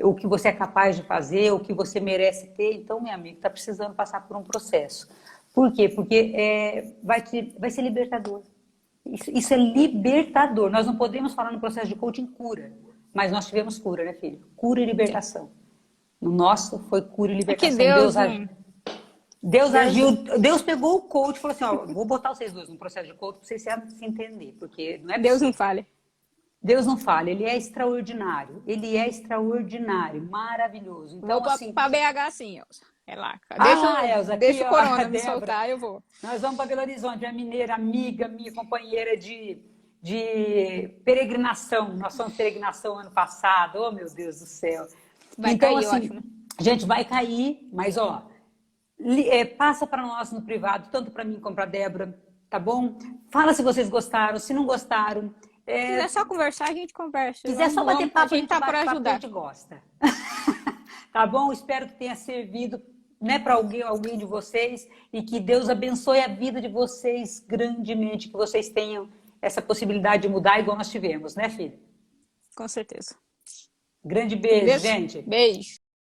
[SPEAKER 1] o que você é capaz de fazer, o que você merece ter, então, meu amigo, está precisando passar por um processo. Por quê? Porque vai ser libertador. Isso é libertador. Nós não podemos falar no processo de coaching cura, mas nós tivemos cura, né, filho? Cura e
[SPEAKER 2] Sim.
[SPEAKER 1] libertação. No nosso foi cura e
[SPEAKER 2] É que
[SPEAKER 1] libertação. Deus, Deus
[SPEAKER 2] Deus,
[SPEAKER 1] agiu, Deus pegou o coach e falou assim: ó, vou botar vocês dois no processo de coaching para vocês se entender, porque não é
[SPEAKER 2] Deus não
[SPEAKER 1] possível.
[SPEAKER 2] falha.
[SPEAKER 1] Deus não falha, ele é extraordinário, maravilhoso.
[SPEAKER 2] Vou
[SPEAKER 1] Então, assim,
[SPEAKER 2] pra BH sim, Elza. Relaxa.
[SPEAKER 1] Elza, aqui,
[SPEAKER 2] Deixa o
[SPEAKER 1] ó, a
[SPEAKER 2] corona me
[SPEAKER 1] Débora.
[SPEAKER 2] soltar, eu vou.
[SPEAKER 1] Nós vamos para Belo Horizonte, a mineira, amiga, minha companheira de peregrinação. Nós fomos peregrinação ano passado, oh meu Deus do céu.
[SPEAKER 2] Vai
[SPEAKER 1] Então,
[SPEAKER 2] cair, eu acho,
[SPEAKER 1] assim,
[SPEAKER 2] né?
[SPEAKER 1] a gente vai cair, mas ó, passa para nós no privado, tanto para mim como para a Débora. tá bom? Fala se vocês gostaram, se não gostaram.
[SPEAKER 2] Se quiser só conversar, a gente conversa.
[SPEAKER 1] Se quiser só bater papo,
[SPEAKER 2] a gente tá
[SPEAKER 1] bate
[SPEAKER 2] para
[SPEAKER 1] papo, a
[SPEAKER 2] ajudar.
[SPEAKER 1] gente gosta. Tá bom? Espero que tenha servido, né, para alguém de vocês e que Deus abençoe a vida de vocês grandemente, que vocês tenham essa possibilidade de mudar igual nós tivemos, né, filha?
[SPEAKER 2] Com certeza.
[SPEAKER 1] Grande beijo, gente.
[SPEAKER 2] Beijo.